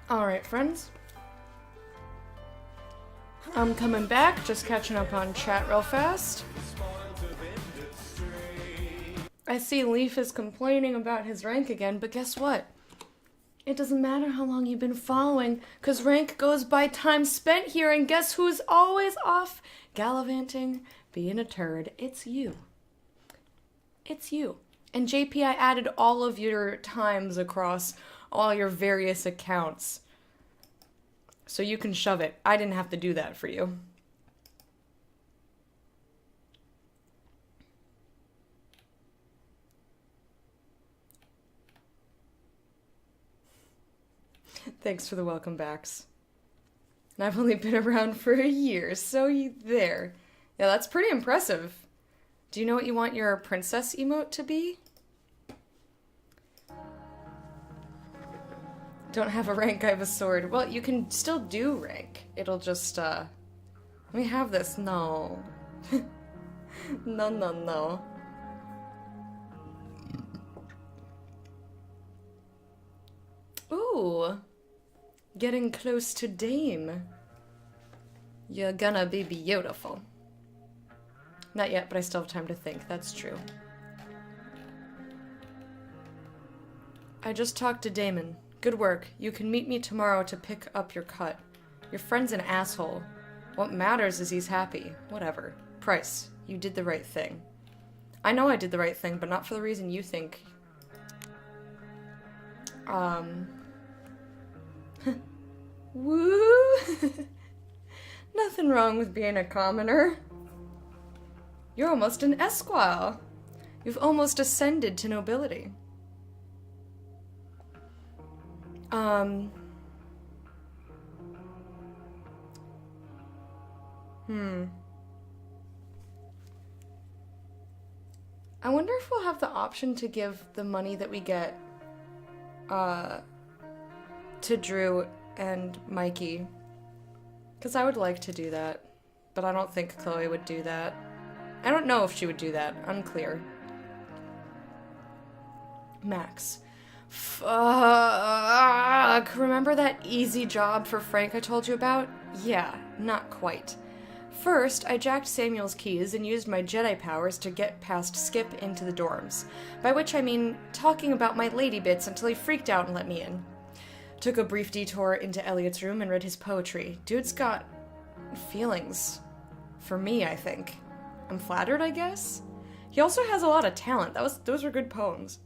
Alright, friends. I'm coming back, just catching up on chat real fast. I see Leaf is complaining about his rank again, but guess what? It doesn't matter how long you've been following, because rank goes by time spent here, and guess who's always off gallivanting, being a turd? It's you. It's you. And JP, I added all of your times across all your various accounts. So you can shove it. I didn't have to do that for you. Thanks for the welcome backs. And I've only been around for a year, so there. Yeah, that's pretty impressive. Do you know what you want your princess emote to be? Don't have a rank, I have a sword. Well, you can still do rank. It'll just, let me have this. No. No. Ooh. Getting close to Dame. You're gonna be beautiful. Not yet, but I still have time to think. That's true. I just talked to Damon. Good work. You can meet me tomorrow to pick up your cut. Your friend's an asshole. What matters is he's happy. Whatever. Price, you did the right thing. I know I did the right thing, but not for the reason you think. Woo! Nothing wrong with being a commoner. You're almost an esquire. You've almost ascended to nobility. I wonder if we'll have the option to give the money that we get, to Drew and Mikey. Because I would like to do that. But I don't think Chloe would do that. I don't know if she would do that. Unclear. Max. Fuck. Remember that easy job for Frank I told you about? Yeah, not quite. First, I jacked Samuel's keys and used my Jedi powers to get past Skip into the dorms. By which I mean talking about my lady bits until he freaked out and let me in. Took a brief detour into Elliot's room and read his poetry. Dude's got feelings. For me, I think. I'm flattered, I guess? He also has a lot of talent. Those were good poems.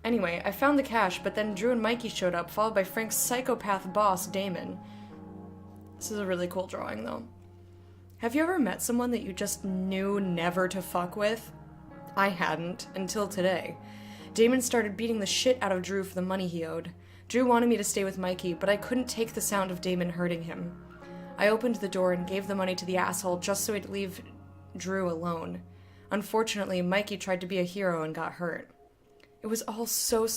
Anyway, I found the cash, but then Drew and Mikey showed up, followed by Frank's psychopath boss, Damon. This is a really cool drawing, though. Have you ever met someone that you just knew never to fuck with? I hadn't, until today. Damon started beating the shit out of Drew for the money he owed. Drew wanted me to stay with Mikey, but I couldn't take the sound of Damon hurting him. I opened the door and gave the money to the asshole just so he'd leave Drew alone. Unfortunately, Mikey tried to be a hero and got hurt. It was all so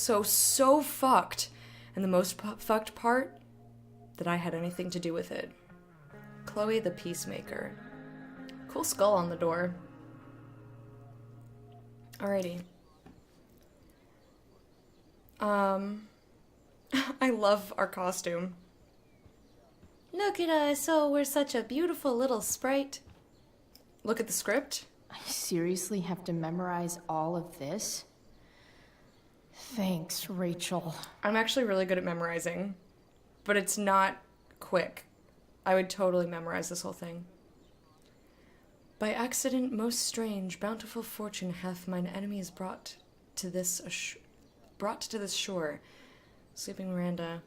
fucked. And the most fucked part? That I had anything to do with it. Chloe the Peacemaker. Cool skull on the door. Alrighty. I love our costume. Look at us, oh, we're such a beautiful little sprite. Look at the script. I seriously have to memorize all of this? Thanks, Rachel. I'm actually really good at memorizing, but it's not quick. I would totally memorize this whole thing. By accident most strange, bountiful fortune hath mine enemies brought to this shore. Sleeping Miranda.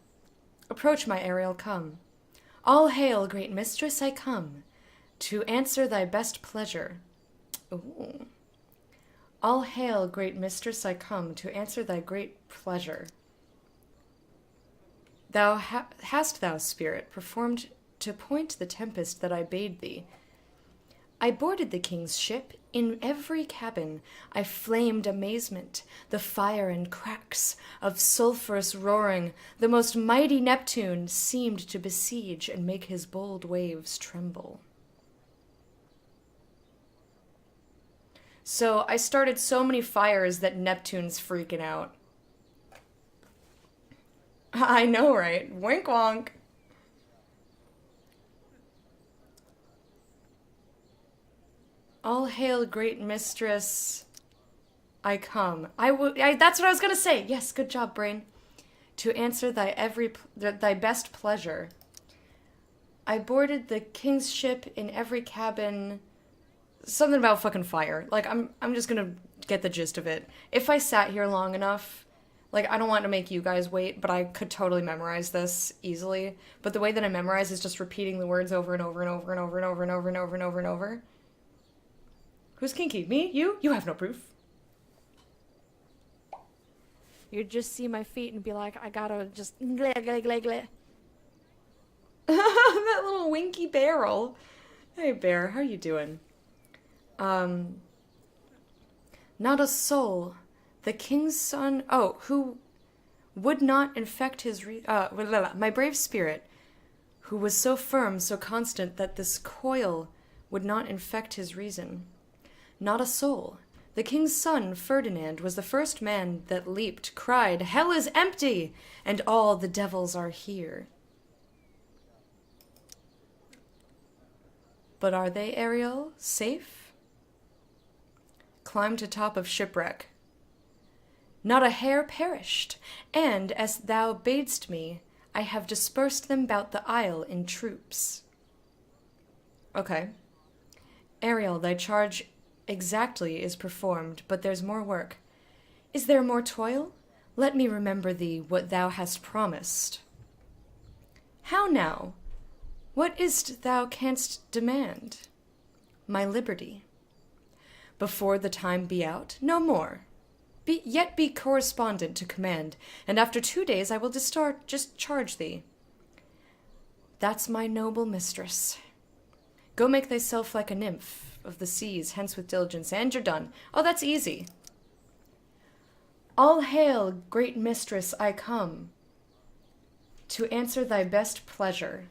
Approach, my Ariel, come. All hail, great mistress, I come to answer thy best pleasure. Ooh. All hail, great mistress, I come to answer thy great pleasure. Thou hast thou, spirit, performed to point the tempest that I bade thee. I boarded the king's ship. In every cabin I flamed amazement, the fire and cracks of sulphurous roaring. The most mighty Neptune seemed to besiege and make his bold waves tremble. So I started so many fires that Neptune's freaking out. I know, right? Wink wonk. All hail, great mistress. I come. That's what I was gonna say. Yes, good job, brain. To answer thy best pleasure. I boarded the king's ship in every cabin. Something about fucking fire. Like, I'm just gonna get the gist of it. If I sat here long enough, like, I don't want to make you guys wait, but I could totally memorize this easily. But the way that I memorize is just repeating the words over and over and over and over and over and over and over and over and over. Who's kinky? Me? You? You have no proof. You'd just see my feet and be like, I gotta just gleh, gleh, gleh, gleh. That little winky barrel. Hey, bear, how you doing? Not a soul. The king's son... Oh, who would not infect his... my brave spirit, who was so firm, so constant, that this coil would not infect his reason. Not a soul. The king's son, Ferdinand, was the first man that leaped, cried, "Hell is empty, and all the devils are here." But are they, Ariel, safe? Climb to top of shipwreck. Not a hair perished, and, as thou badest me, I have dispersed them about the isle in troops. Okay. Ariel, thy charge exactly is performed, but there's more work. Is there more toil? Let me remember thee what thou hast promised. How now? What is't thou canst demand? My liberty. Before the time be out, no more. Yet be correspondent to command, and after 2 days I will discharge thee. That's my noble mistress. Go make thyself like a nymph of the seas, hence with diligence, and you're done. Oh, that's easy. All hail, great mistress, I come, to answer thy best pleasure.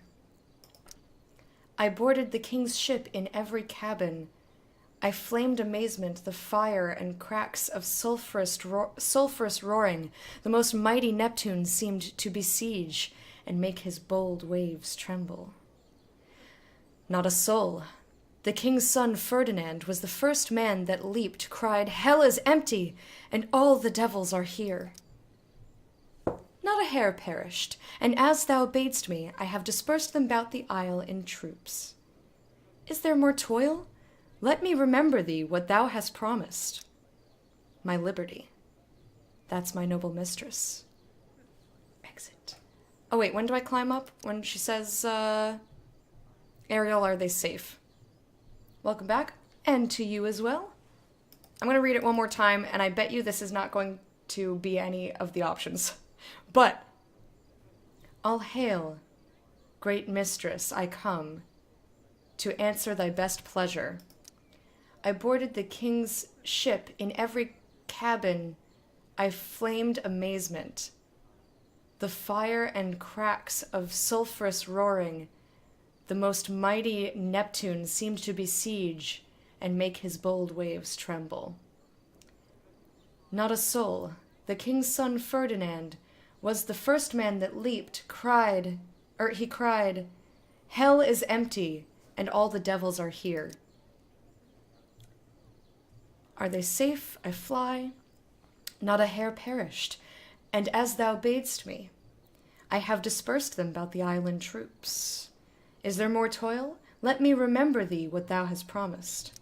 I boarded the king's ship in every cabin. I flamed amazement, the fire and cracks of sulphurous roaring. The most mighty Neptune seemed to besiege and make his bold waves tremble. Not a soul. The king's son Ferdinand was the first man that leaped, cried, "Hell is empty, and all the devils are here." Not a hair perished, and as thou badest me, I have dispersed them about the isle in troops. Is there more toil? Let me remember thee what thou hast promised. My liberty. That's my noble mistress. Exit. Oh wait, when do I climb up? When she says, Ariel, are they safe? Welcome back. And to you as well. I'm going to read it one more time, and I bet you this is not going to be any of the options. But, all hail, great mistress, I come, to answer thy best pleasure. I boarded the king's ship in every cabin. I flamed amazement. The fire and cracks of sulphurous roaring, the most mighty Neptune seemed to besiege and make his bold waves tremble. Not a soul. The king's son Ferdinand was the first man that leaped, he cried, "Hell is empty, and all the devils are here." Are they safe? I fly. Not a hair perished, and as thou badest me, I have dispersed them about the island troops. Is there more toil? Let me remember thee what thou hast promised.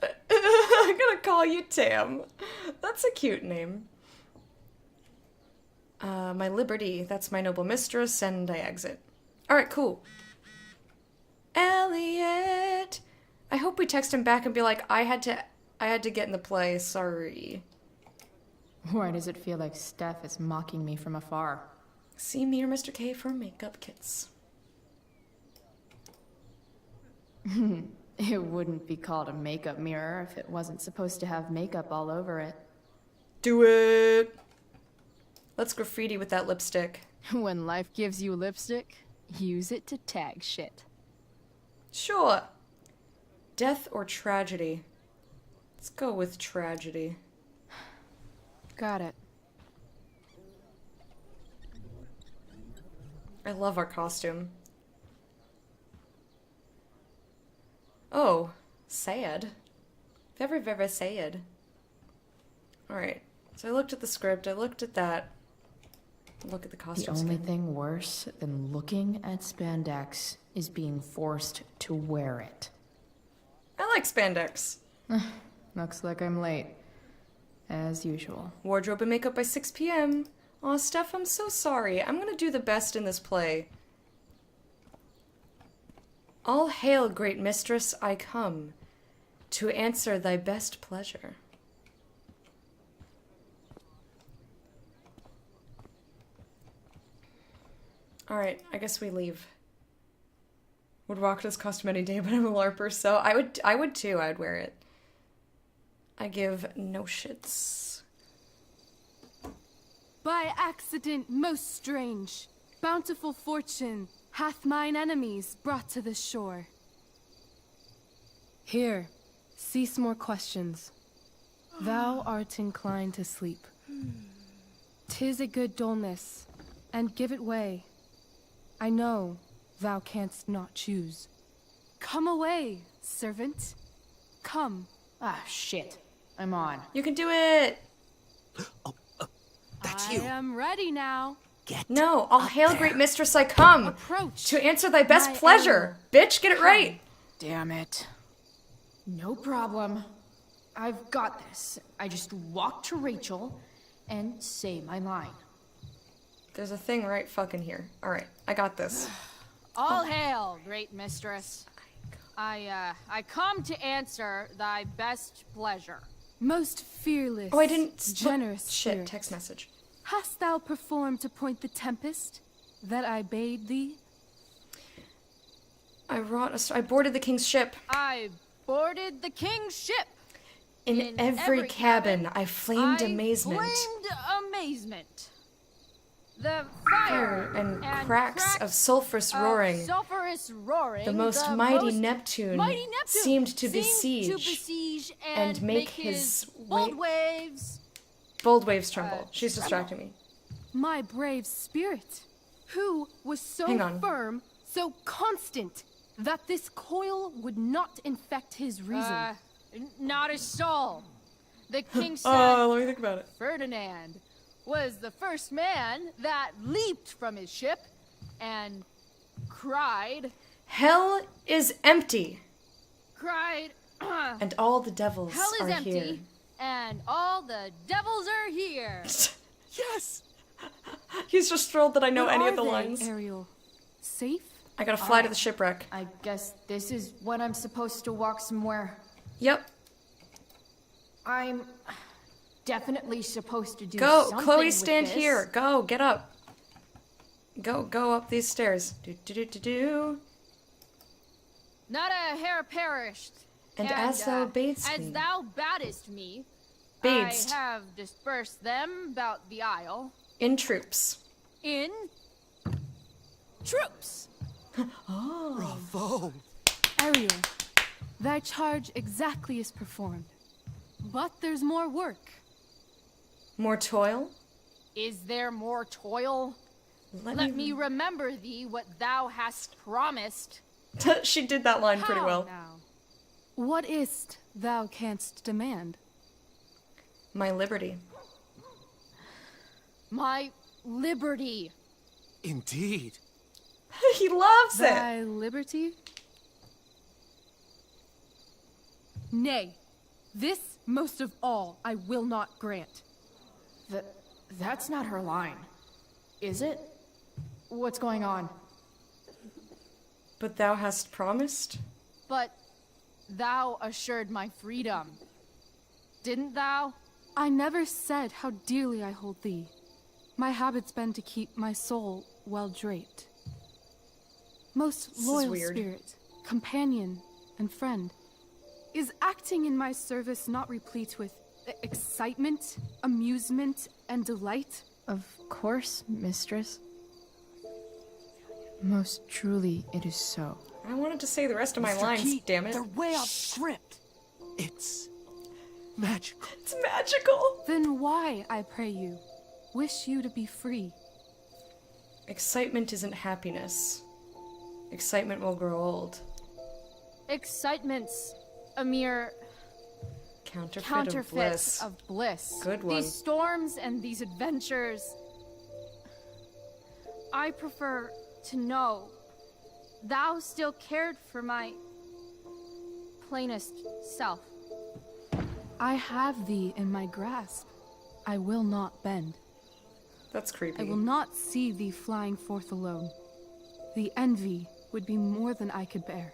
I'm gonna call you Tam. That's a cute name. My liberty, that's my noble mistress, and I exit. Alright, cool. Elliot! I hope we text him back and be like, I had to get in the play, sorry. Why does it feel like Steph is mocking me from afar? See me or Mr. K for makeup kits. It wouldn't be called a makeup mirror if it wasn't supposed to have makeup all over it. Do it! Let's graffiti with that lipstick. When life gives you lipstick, use it to tag shit. Sure. Death or tragedy? Let's go with tragedy. Got it. I love our costume. Oh, sad. Very, very sad. Alright, so I looked at the script, I looked at that. Look at the The costumes. only thing worse than looking at spandex is being forced to wear it. I like spandex. Looks like I'm late. As usual. Wardrobe and makeup by 6 p.m. Aw, Steph, I'm so sorry. I'm gonna do the best in this play. All hail, great mistress, I come to answer thy best pleasure. Alright, I guess we leave. Would rock this costume any day, but I'm a LARPer, so I would too, I'd wear it. I give no shits. By accident most strange, bountiful fortune hath mine enemies brought to the shore. Here, cease more questions. Thou art inclined to sleep. 'Tis a good dullness, and give it way. I know thou canst not choose. Come away, servant. Come. Ah, shit. I'm on. You can do it! That's I you. am ready now. No, all hail, great mistress, I come Approach. to answer thy best My pleasure. Bitch, get it right. Damn it. No problem. I've got this. I just walk to Rachel and say my line. There's a thing right fucking here. All right, I got this. All hail, great mistress. I come to answer thy best pleasure. Most fearless, Oh, I didn't. generous Shit, spirit. text message. Hast thou performed to point the tempest that I bade thee? I boarded the king's ship. I boarded the king's ship. In every cabin, I flamed I amazement. flamed amazement. The fire And cracks of sulphurous roaring. Sulphurous roaring. The most mighty Neptune seemed to besiege and make his bold waves. bold waves tremble. She's distracting me. My brave spirit, who was so Hang on. firm, so constant, that this coil would not infect his reason. Not a soul. The king said Oh, let me think about it. Ferdinand was the first man that leaped from his ship and cried, Hell is empty, cried, and all the devils hell is are empty, here. and all the devils are here. Yes. He's just thrilled that I know Where any are of the they, lines. Ariel? Safe? I gotta fly to the shipwreck. I guess this is when I'm supposed to walk somewhere. Yep. I'm definitely supposed to do Go, something Chloe, with stand this. here. Go, get up. Go up these stairs. Do. Not a hair perished. And as thou badest as me. thou baddest me, Badest. I have dispersed them about the isle In troops. in troops. Bravo. Ariel, thy charge exactly is performed. But there's more work. More toil? Is there more toil? Let me remember thee what thou hast promised. She did that line pretty How well. now? What is't thou canst demand? My liberty. My liberty. Indeed. He loves it. Thy liberty? Nay, this most of all I will not grant. That's not her line. Is it? What's going on? But thou hast promised? But thou assured my freedom. Didn't thou? I never said how dearly I hold thee. My habit's been to keep my soul well draped. Most is loyal weird. spirit, companion, and friend. Is acting in my service not replete with excitement, amusement, and delight? Of course, mistress. Most truly, it is so. I wanted to say the rest of my Mr. lines, Key, damn it. They're way off script. It's magical. It's magical. Then why, I pray you, wish you to be free? Excitement isn't happiness. Excitement will grow old. Excitement's a mere Counterfeit of bliss. Good one. These storms and these adventures. I prefer to know thou still cared for my plainest self. I have thee in my grasp. I will not bend. That's creepy. I will not see thee flying forth alone. The envy would be more than I could bear.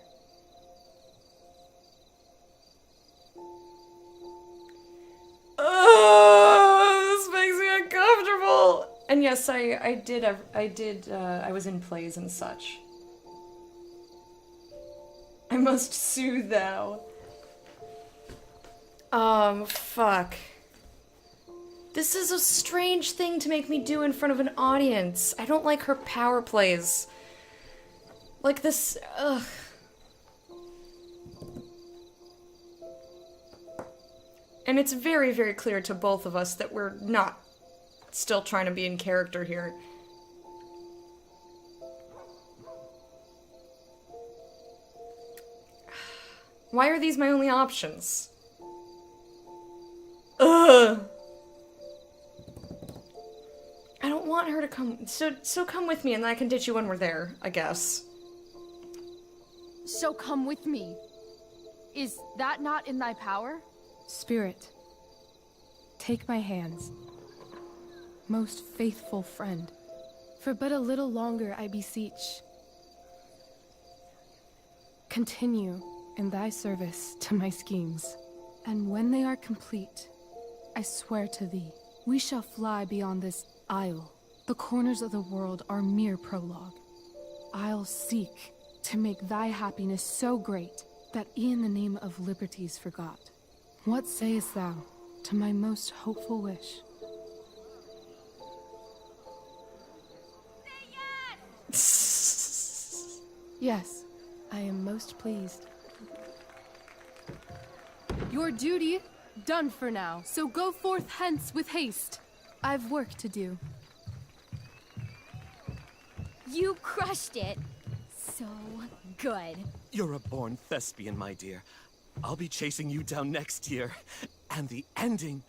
Oh, this makes me uncomfortable. And yes, I was in plays and such. I must soothe thou. Fuck. This is a strange thing to make me do in front of an audience. I don't like her power plays. Like this, ugh. And it's very, very clear to both of us that we're not still trying to be in character here. Why are these my only options? Ugh! I don't want her to come. So come with me and then I can ditch you when we're there, I guess. So come with me. Is that not in thy power? Spirit, take my hands. Most faithful friend, for but a little longer I beseech. Continue in thy service to my schemes, and when they are complete, I swear to thee, we shall fly beyond this isle. The corners of the world are mere prologue. I'll seek to make thy happiness so great that e'en the name of liberty's forgot. What sayest thou to my most hopeful wish? Yes, I am most pleased. Your duty done for now, so go forth hence with haste. I've work to do. You crushed it. So good. You're a born thespian, my dear. I'll be chasing you down next year. And the ending,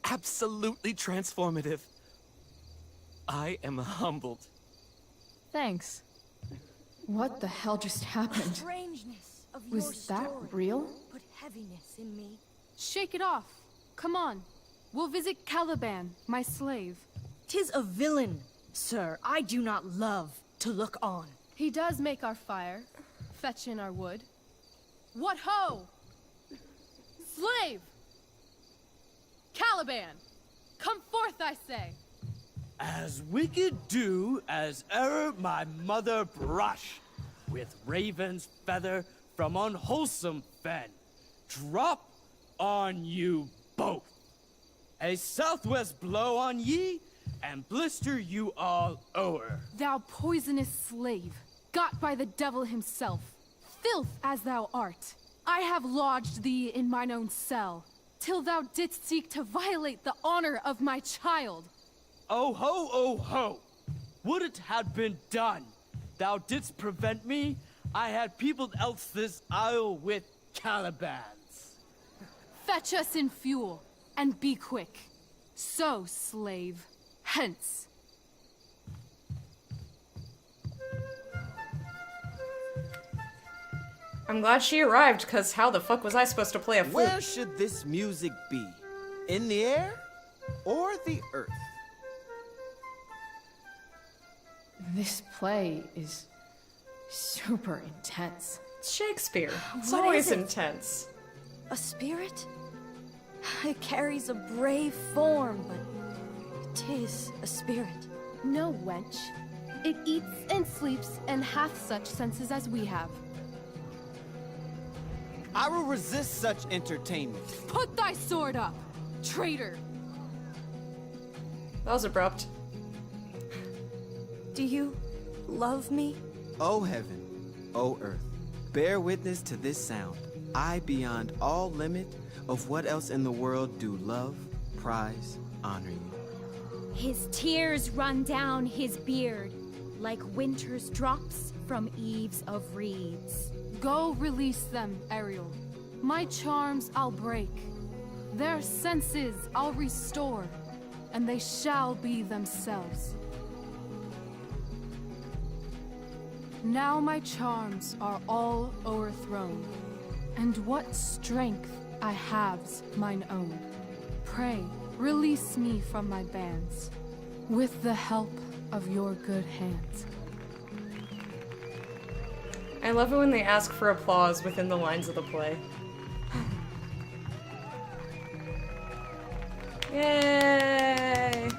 absolutely transformative. I am humbled. Thanks. What the hell just happened? Strangeness of your Was that story real? put heaviness in me. Shake it off. Come on. We'll visit Caliban, my slave. 'Tis a villain, sir. I do not love to look on. He does make our fire, fetch in our wood. What ho! Slave! Caliban! Come forth, I say! As wicked do as e'er my mother brush, with raven's feather from unwholesome fen, drop on you both. A southwest blow on ye, and blister you all o'er. Thou poisonous slave, got by the devil himself, filth as thou art, I have lodged thee in mine own cell, till thou didst seek to violate the honor of my child. Oh ho, oh ho! Would it had been done! Thou didst prevent me, I had peopled else this isle with Calibans. Fetch us in fuel, and be quick. So, slave, hence. I'm glad she arrived, because how the fuck was I supposed to play a flute? Where should this music be? In the air or the earth? This play is super intense. It's Shakespeare. It's What always is it? intense. A spirit? It carries a brave form, but 'tis a spirit. No, wench. It eats and sleeps and hath such senses as we have. I will resist such entertainment. Put thy sword up, traitor! That was abrupt. Do you love me? O heaven, O earth, bear witness to this sound. I beyond all limit of what else in the world do love, prize, honor you? His tears run down his beard, like winter's drops from eaves of reeds. Go release them, Ariel. My charms I'll break. Their senses I'll restore, and they shall be themselves. Now my charms are all o'erthrown, and what strength I have's mine own. Pray, release me from my bands, with the help of your good hands. I love it when they ask for applause within the lines of the play. Yay!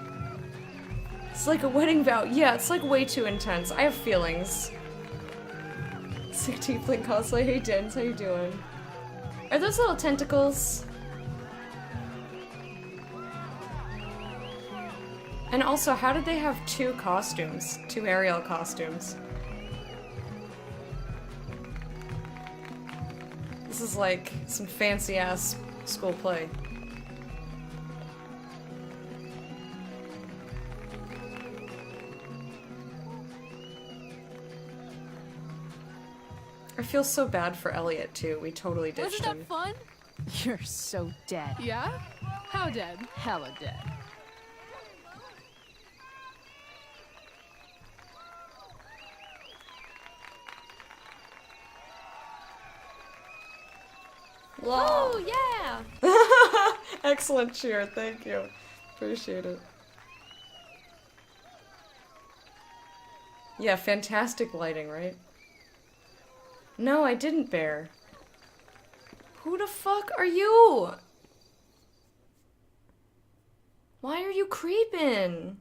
It's like a wedding vow. Yeah, it's like way too intense. I have feelings. Sick Tiefling cosplay. Hey Dins, how you doing? Are those little tentacles? And also, how did they have two costumes? Two Ariel costumes? This is like some fancy-ass school play. I feel so bad for Elliot, too. We totally ditched him. Wasn't that fun? You're so dead. Yeah? How dead? Hella dead. Oh, yeah! Excellent cheer, thank you. Appreciate it. Yeah, fantastic lighting, right? No, I didn't, Bear. Who the fuck are you? Why are you creeping?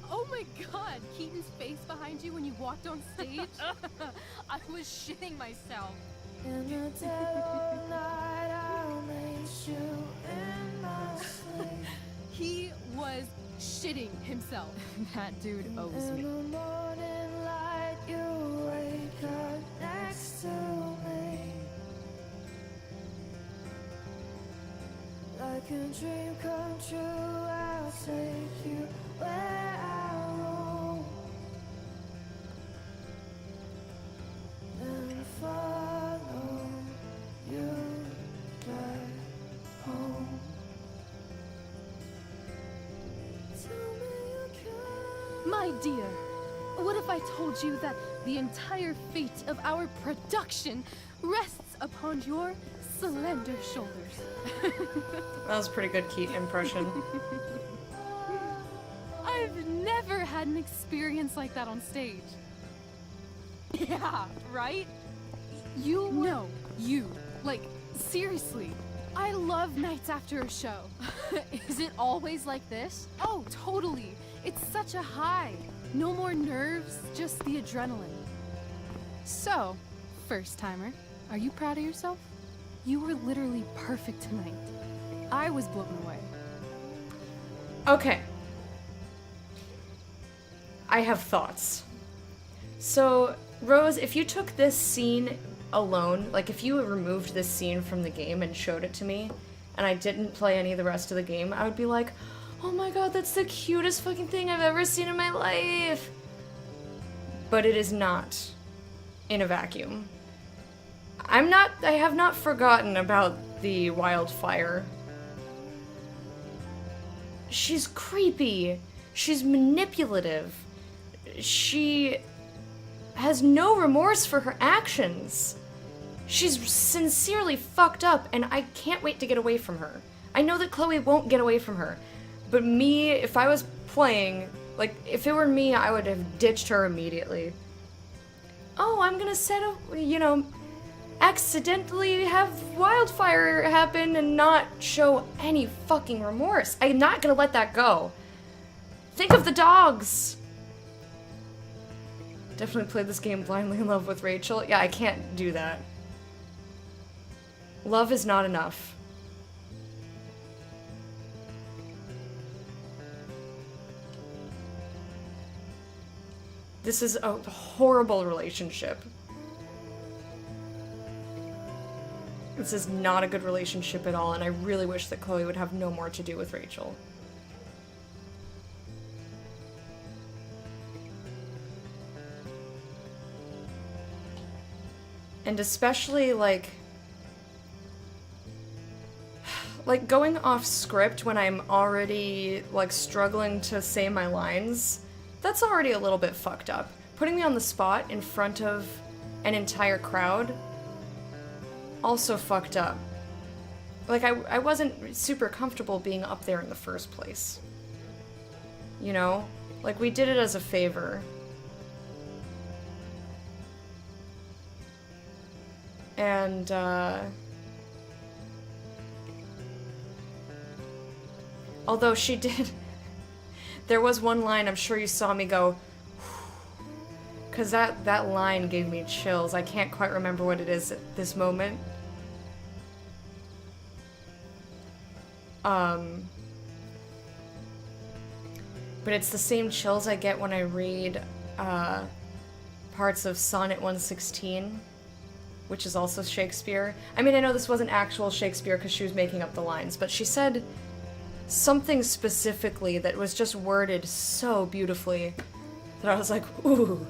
Oh my god, Keaton's face behind you when you walked on stage? I was shitting myself. In the dead of night, I'll meet you in my sleep. He was shitting himself. That dude owes In me. the morning light, you wake up next to me. Like a dream come true, I'll take you where I roam. And follow you back home. Tell me you care. My dear, what if I told you that the entire fate of our production rests upon your slender shoulders? That was a pretty good Keaton impression. I've never had an experience like that on stage. Yeah, right? You were... No, you. Like, seriously. I love nights after a show. Is it always like this? Oh, totally. It's such a high. No more nerves, just the adrenaline. So, first timer, are you proud of yourself? You were literally perfect tonight. I was blown away. Okay. I have thoughts. So, Rose, if you took this scene alone, like if you removed this scene from the game and showed it to me, and I didn't play any of the rest of the game, I would be like, oh my god, that's the cutest fucking thing I've ever seen in my life. But it is not in a vacuum. I have not forgotten about the wildfire. She's creepy. She's manipulative. She has no remorse for her actions. She's sincerely fucked up, and I can't wait to get away from her. I know that Chloe won't get away from her, but me, if I was playing, like, if it were me, I would have ditched her immediately. Oh, I'm gonna set a, you know, accidentally have wildfire happen and not show any fucking remorse. I'm not gonna let that go. Think of the dogs! Definitely played this game blindly in love with Rachel. Yeah, I can't do that. Love is not enough. This is a horrible relationship. This is not a good relationship at all, and I really wish that Chloe would have no more to do with Rachel. And especially, like going off script when I'm already, like, struggling to say my lines, that's already a little bit fucked up. Putting me on the spot in front of an entire crowd, also fucked up. Like, I wasn't super comfortable being up there in the first place. You know? Like, we did it as a favor. And, although she did... There was one line I'm sure you saw me go... Because that line gave me chills. I can't quite remember what it is at this moment. But it's the same chills I get when I read parts of Sonnet 116, which is also Shakespeare. I mean, I know this wasn't actual Shakespeare because she was making up the lines, but she said something specifically that was just worded so beautifully that I was like, ooh.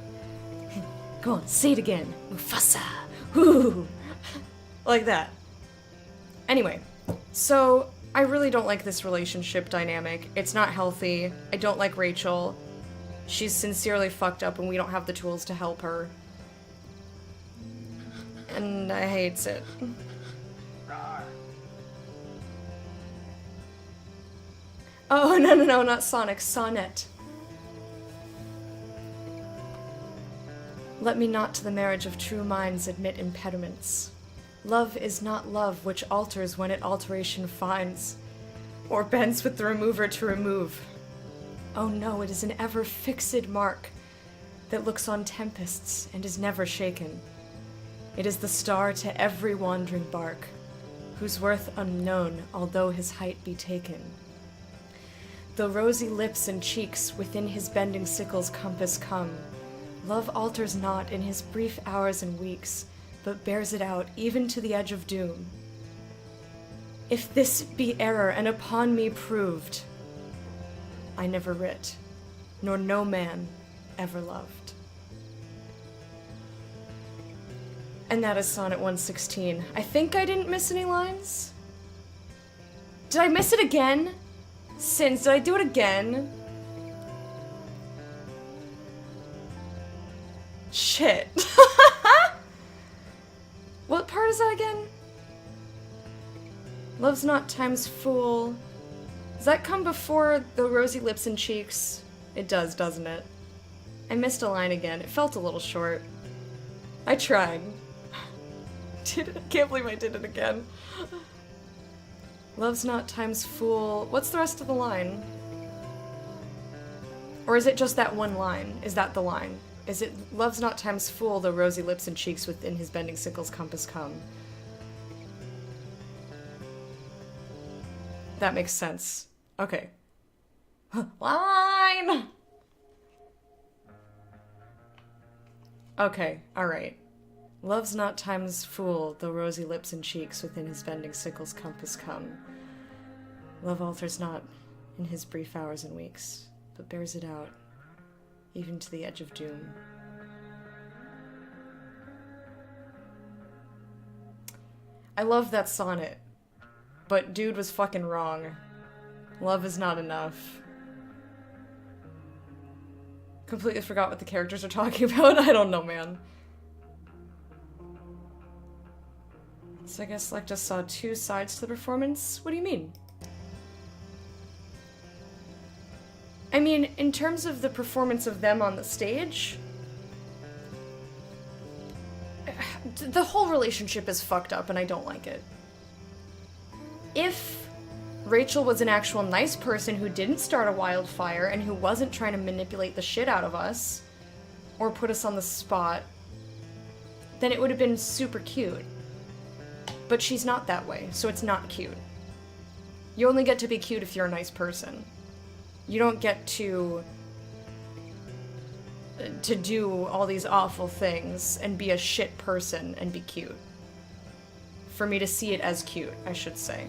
Go on, say it again. Mufasa. Ooh. Like that. Anyway, so I really don't like this relationship dynamic. It's not healthy. I don't like Rachel. She's sincerely fucked up and we don't have the tools to help her. And I hates it. Oh, no, not Sonic. Sonnet. Let me not to the marriage of true minds admit impediments. Love is not love which alters when it alteration finds, or bends with the remover to remove. Oh no, it is an ever fixed mark that looks on tempests and is never shaken. It is the star to every wandering bark, whose worth unknown, although his height be taken. Though rosy lips and cheeks within his bending sickle's compass come, love alters not in his brief hours and weeks, but bears it out even to the edge of doom. If this be error and upon me proved, I never writ, nor no man ever loved. And that is Sonnet 116. I think I didn't miss any lines. Did I miss it again? Sins, did I do it again? Shit. What part is that again? Love's not time's fool. Does that come before the rosy lips and cheeks? It does, doesn't it? I missed a line again. It felt a little short. I tried. I can't believe I did it again. Love's not time's fool. What's the rest of the line? Or is it just that one line? Is that the line? Is it love's not time's fool, though rosy lips and cheeks within his bending sickle's compass come? That makes sense. Okay. Line! Okay, alright. Love's not time's fool, though rosy lips and cheeks within his bending sickle's compass come. Love alters not in his brief hours and weeks, but bears it out, even to the edge of doom. I love that sonnet, but dude was fucking wrong. Love is not enough. Completely forgot what the characters are talking about. I don't know, man. So I guess like just saw two sides to the performance. What do you mean? I mean, in terms of the performance of them on the stage, the whole relationship is fucked up and I don't like it. If Rachel was an actual nice person who didn't start a wildfire and who wasn't trying to manipulate the shit out of us or put us on the spot, then it would have been super cute. But she's not that way, so it's not cute. You only get to be cute if you're a nice person. You don't get to to do all these awful things and be a shit person and be cute. For me to see it as cute, I should say.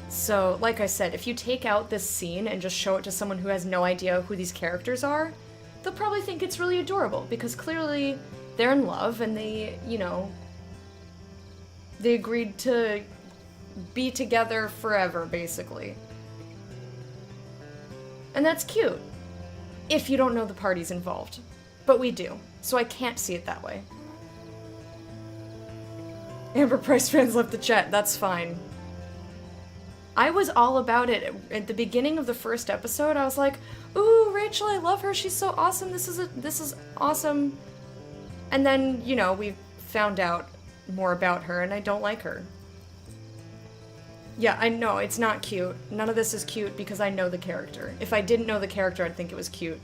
So, like I said, if you take out this scene and just show it to someone who has no idea who these characters are, they'll probably think it's really adorable, because clearly they're in love and they, you know, they agreed to be together forever, basically. And that's cute, if you don't know the parties involved. But we do, so I can't see it that way. Amber Price fans left the chat, that's fine. I was all about it at the beginning of the first episode. I was like, ooh, Rachel, I love her, she's so awesome, this is awesome. And then, you know, we found out more about her, and I don't like her. Yeah, I know, it's not cute. None of this is cute because I know the character. If I didn't know the character, I'd think it was cute.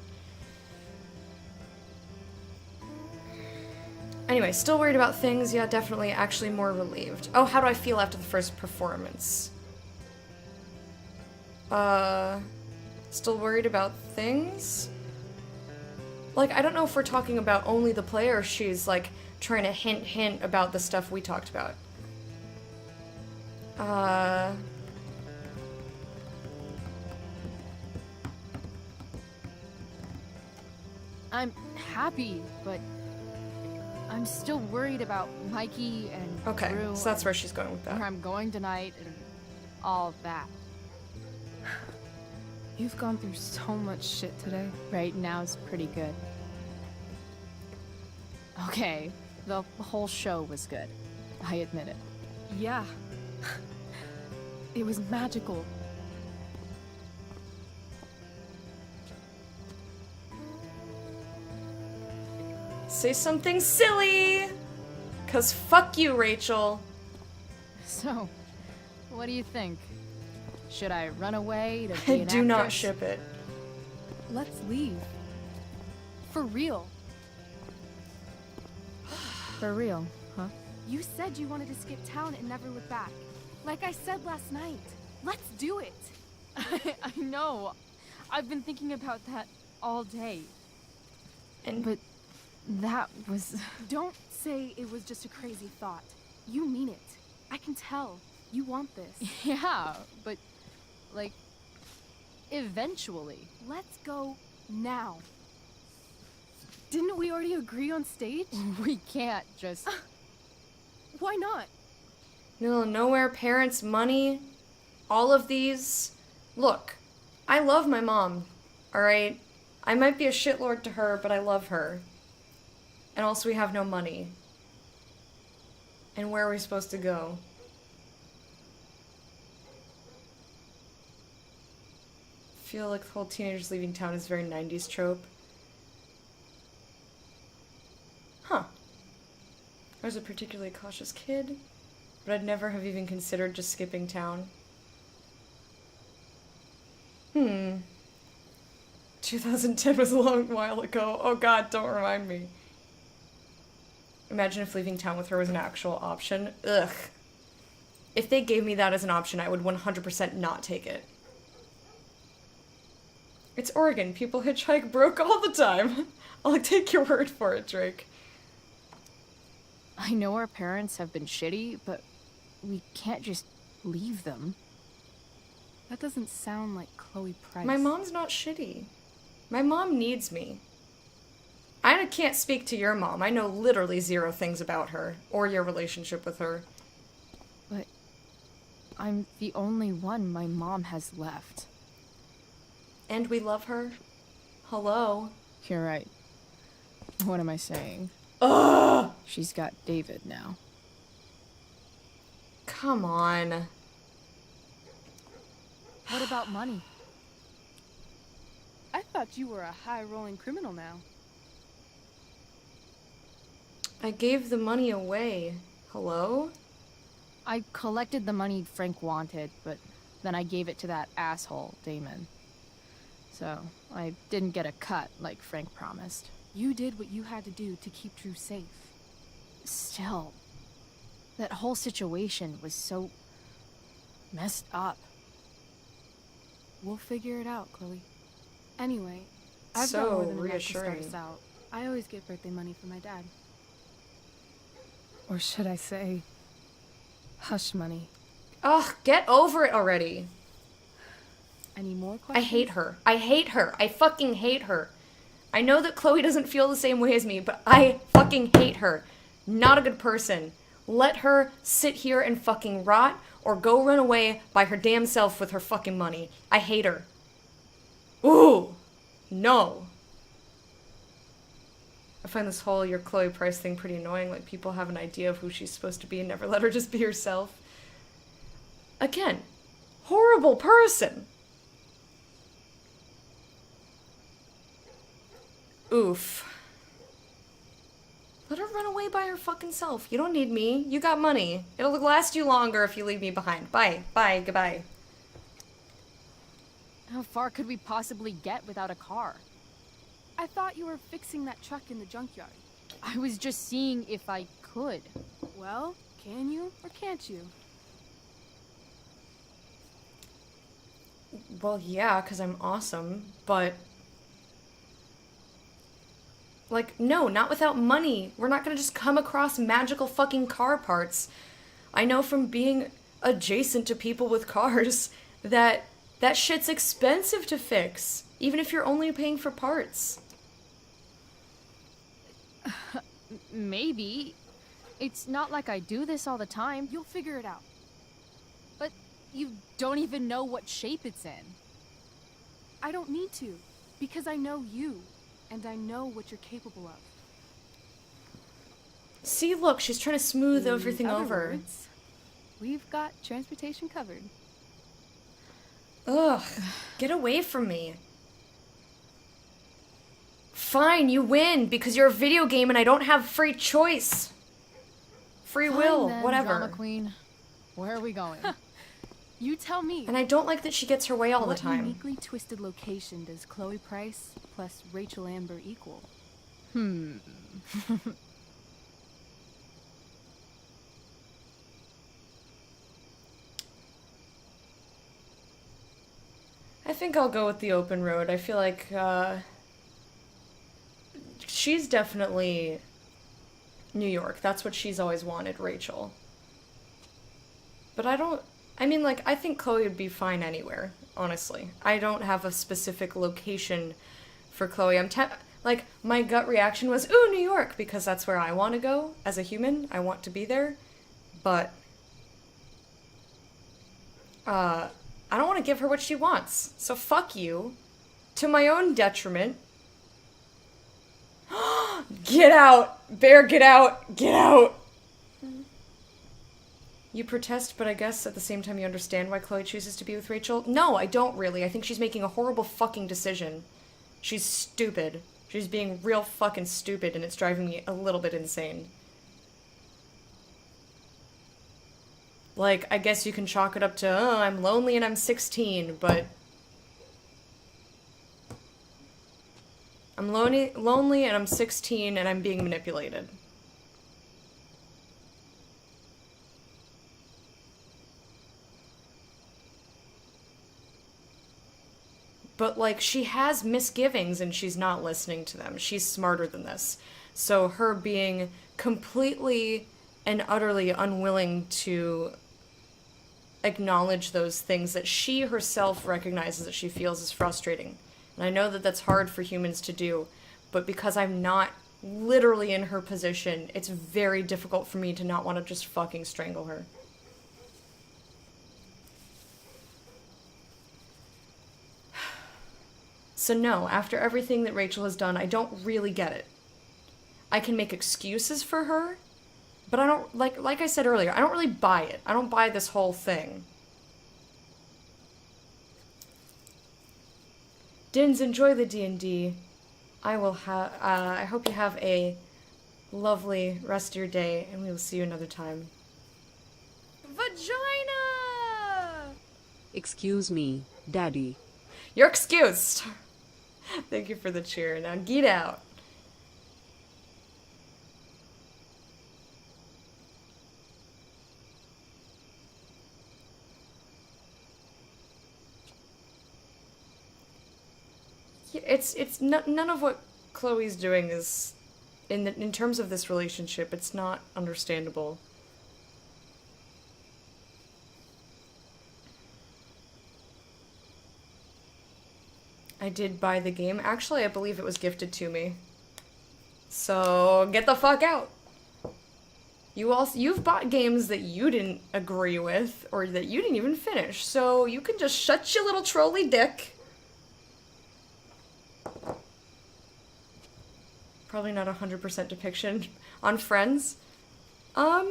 Anyway, still worried about things? Yeah, definitely, actually more relieved. Oh, how do I feel after the first performance? Still worried about things? Like, I don't know if we're talking about only the player, or she's, like, trying to hint about the stuff we talked about. I'm happy, but I'm still worried about Mikey and Okay, Drew so that's where she's going with that. where I'm going tonight and all that. You've gone through so much shit today. Right now's pretty good. Okay, the whole show was good. I admit it. Yeah. It was magical. Say something silly! 'Cause fuck you, Rachel. So, what do you think? Should I run away to I be an do not actress? ship it. Let's leave. For real. For real, huh? You said you wanted to skip town and never look back. Like I said last night. Let's do it. I know. I've been thinking about that all day. But that was... Don't say it was just a crazy thought. You mean it. I can tell. You want this. Yeah, but, like, eventually. Let's go now. Didn't we already agree on stage? We can't just... Why not? Middle of nowhere, parents, money, all of these. Look, I love my mom, alright? I might be a shitlord to her, but I love her. And also we have no money. And where are we supposed to go? I feel like the whole teenagers leaving town is a very 90s trope. Huh. I was a particularly cautious kid, but I'd never have even considered just skipping town. 2010 was a long while ago. Oh god, don't remind me. Imagine if leaving town with her was an actual option. Ugh. If they gave me that as an option, I would 100% not take it. It's Oregon. People hitchhike broke all the time. I'll take your word for it, Drake. I know our parents have been shitty, but we can't just leave them. That doesn't sound like Chloe Price. My mom's not shitty. My mom needs me. I can't speak to your mom. I know literally zero things about her, or your relationship with her. But I'm the only one my mom has left. And we love her. Hello. You're right. What am I saying? Ugh! She's got David now. Come on. What about money? I thought you were a high-rolling criminal now. I gave the money away. Hello? I collected the money Frank wanted, but then I gave it to that asshole, Damon. So, I didn't get a cut like Frank promised. You did what you had to do to keep Drew safe. Still, that whole situation was so messed up. We'll figure it out, Chloe. Anyway, I've So got more than enough to reassuring. start us out. I always get birthday money from my dad. Or should I say, hush money. Ugh, get over it already. Any more I questions? hate her. I hate her. I fucking hate her. I know that Chloe doesn't feel the same way as me, but I fucking hate her. Not a good person. Let her sit here and fucking rot or go run away by her damn self with her fucking money. I hate her. Ooh. No. I find this whole your Chloe Price thing pretty annoying. Like, people have an idea of who she's supposed to be and never let her just be herself. Again, horrible person. Oof. Let her run away by her fucking self. You don't need me. You got money. It'll last you longer if you leave me behind. Bye. Bye. Goodbye. How far could we possibly get without a car? I thought you were fixing that truck in the junkyard. I was just seeing if I could. Well, can you or can't you? Well, yeah, because I'm awesome, but... Like, no, not without money. We're not gonna just come across magical fucking car parts. I know from being adjacent to people with cars that that shit's expensive to fix, even if you're only paying for parts. Maybe. It's not like I do this all the time. You'll figure it out. But you don't even know what shape it's in. I don't need to, because I know you, and I know what you're capable of. See, look, she's trying to smooth everything In other over. words, we've got transportation covered. Ugh, get away from me. Fine, you win, because you're a video game and I don't have free choice. Free will, Fine then, whatever. Drama queen. Where are we going? You tell me. And I don't like that she gets her way all the What time. uniquely twisted location does Chloe Price plus Rachel Amber equal? I think I'll go with the open road. I feel like, she's definitely New York. That's what she's always wanted, Rachel. But I mean, like, I think Chloe would be fine anywhere, honestly. I don't have a specific location for Chloe. Like, my gut reaction was, ooh, New York, because that's where I want to go as a human. I want to be there. But, I don't want to give her what she wants. So fuck you. To my own detriment. Get out! Bear, get out! Get out! You protest, but I guess at the same time you understand why Chloe chooses to be with Rachel? No, I don't really. I think she's making a horrible fucking decision. She's stupid. She's being real fucking stupid, and it's driving me a little bit insane. Like, I guess you can chalk it up to, oh, I'm lonely and I'm 16, but... I'm lonely and I'm 16 and I'm being manipulated. But, like, she has misgivings and she's not listening to them. She's smarter than this. So her being completely and utterly unwilling to acknowledge those things that she herself recognizes that she feels is frustrating. And I know that that's hard for humans to do, but because I'm not literally in her position, it's very difficult for me to not want to just fucking strangle her. So no, after everything that Rachel has done, I don't really get it. I can make excuses for her, but I don't, like I said earlier, I don't really buy it. I don't buy this whole thing. Dins, enjoy the D&D. I hope you have a lovely rest of your day, and we will see you another time. Vagina! Excuse me, Daddy. You're excused! Thank you for the cheer. Now get out. Yeah, none of what Chloe's doing is, in terms of this relationship, it's not understandable. I did buy the game. Actually, I believe it was gifted to me. So, get the fuck out. You've bought games that you didn't agree with, or that you didn't even finish, so you can just shut your little trolley dick. Probably not 100% depiction on Friends. I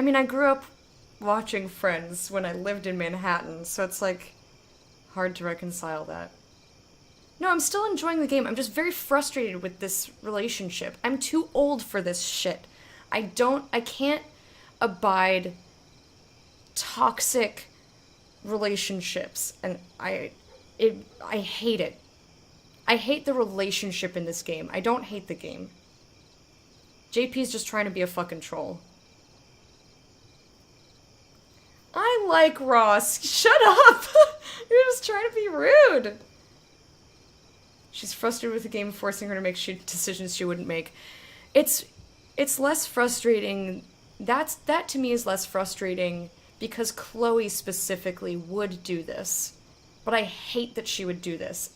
mean, I grew up watching Friends when I lived in Manhattan, so it's like hard to reconcile that. No, I'm still enjoying the game. I'm just very frustrated with this relationship. I'm too old for this shit. I can't abide toxic relationships, and I hate it. I hate the relationship in this game. I don't hate the game. JP's just trying to be a fucking troll. I like Ross. Shut up! You're just trying to be rude. She's frustrated with the game forcing her to make decisions she wouldn't make. It's less frustrating. That to me is less frustrating because Chloe specifically would do this. But I hate that she would do this.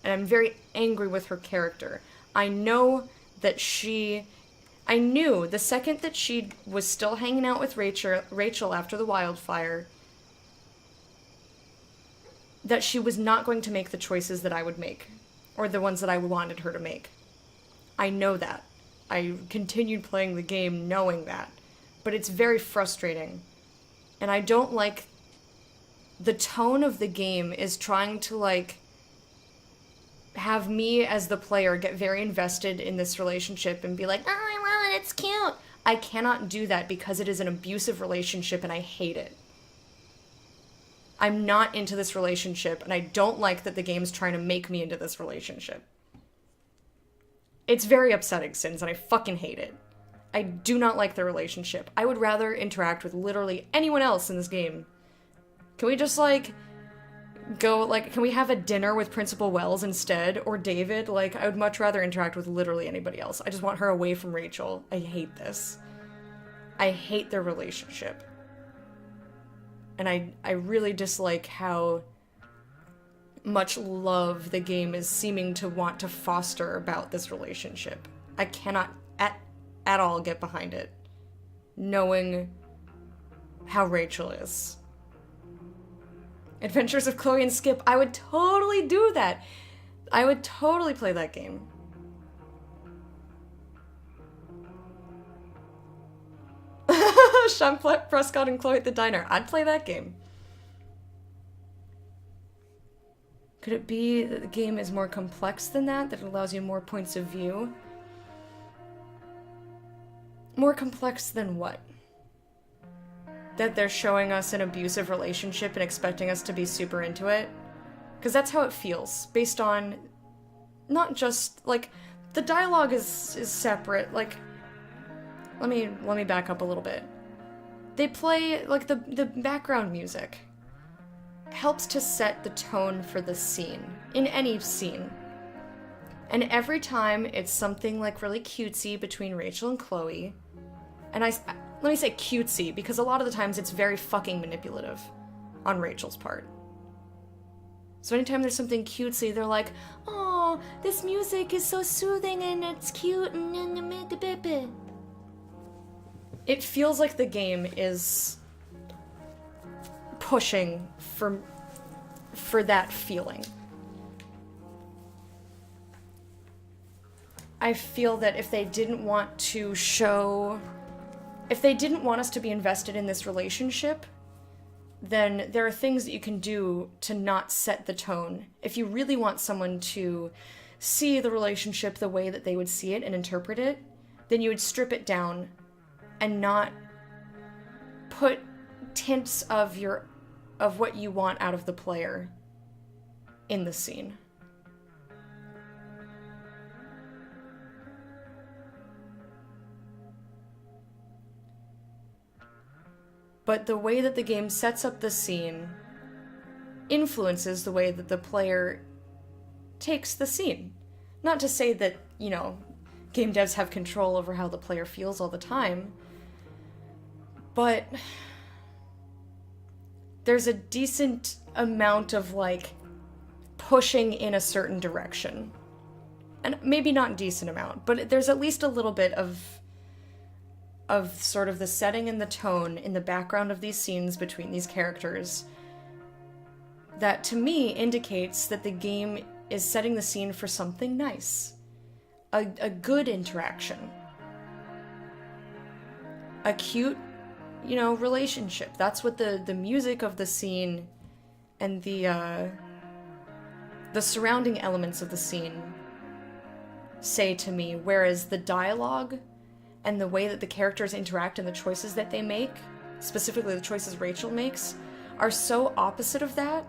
And I'm very angry with her character. I know that I knew the second that she was still hanging out with Rachel after the wildfire that she was not going to make the choices that I would make. Or the ones that I wanted her to make. I know that. I continued playing the game knowing that. But it's very frustrating. And I don't like... The tone of the game is trying to, like, have me as the player get very invested in this relationship and be like, oh, I love it, it's cute. I cannot do that because it is an abusive relationship and I hate it. I'm not into this relationship, and I don't like that the game's trying to make me into this relationship. It's very upsetting, Sins, and I fucking hate it. I do not like the relationship. I would rather interact with literally anyone else in this game. Can we just, like, can we have a dinner with Principal Wells instead? Or David? Like, I would much rather interact with literally anybody else. I just want her away from Rachel. I hate this. I hate their relationship. And I really dislike how much love the game is seeming to want to foster about this relationship. I cannot at all get behind it, knowing how Rachel is. Adventures of Chloe and Skip, I would totally do that. I would totally play that game. Sean Prescott and Chloe at the diner. I'd play that game. Could it be that the game is more complex than that it allows you more points of view? More complex than what? That they're showing us an abusive relationship and expecting us to be super into it? Because that's how it feels, based on not just, like, the dialogue is separate, like, let me back up a little bit. They play, like, the background music helps to set the tone for the scene, in any scene. And every time it's something, like, really cutesy between Rachel and Chloe, and let me say cutesy, because a lot of the times it's very fucking manipulative on Rachel's part. So anytime there's something cutesy, they're like, oh, this music is so soothing and it's cute. It feels like the game is pushing for that feeling. I feel that if they didn't want us to be invested in this relationship, then there are things that you can do to not set the tone. If you really want someone to see the relationship the way that they would see it and interpret it, then you would strip it down and not put tints of what you want out of the player in the scene. But the way that the game sets up the scene influences the way that the player takes the scene. Not to say that, you know, game devs have control over how the player feels all the time, but there's a decent amount of, like, pushing in a certain direction. And maybe not decent amount, but there's at least a little bit of sort of the setting and the tone in the background of these scenes between these characters that, to me, indicates that the game is setting the scene for something nice. A good interaction. A cute, you know, relationship. That's what the music of the scene and the surrounding elements of the scene say to me, whereas the dialogue and the way that the characters interact and the choices that they make, specifically the choices Rachel makes, are so opposite of that.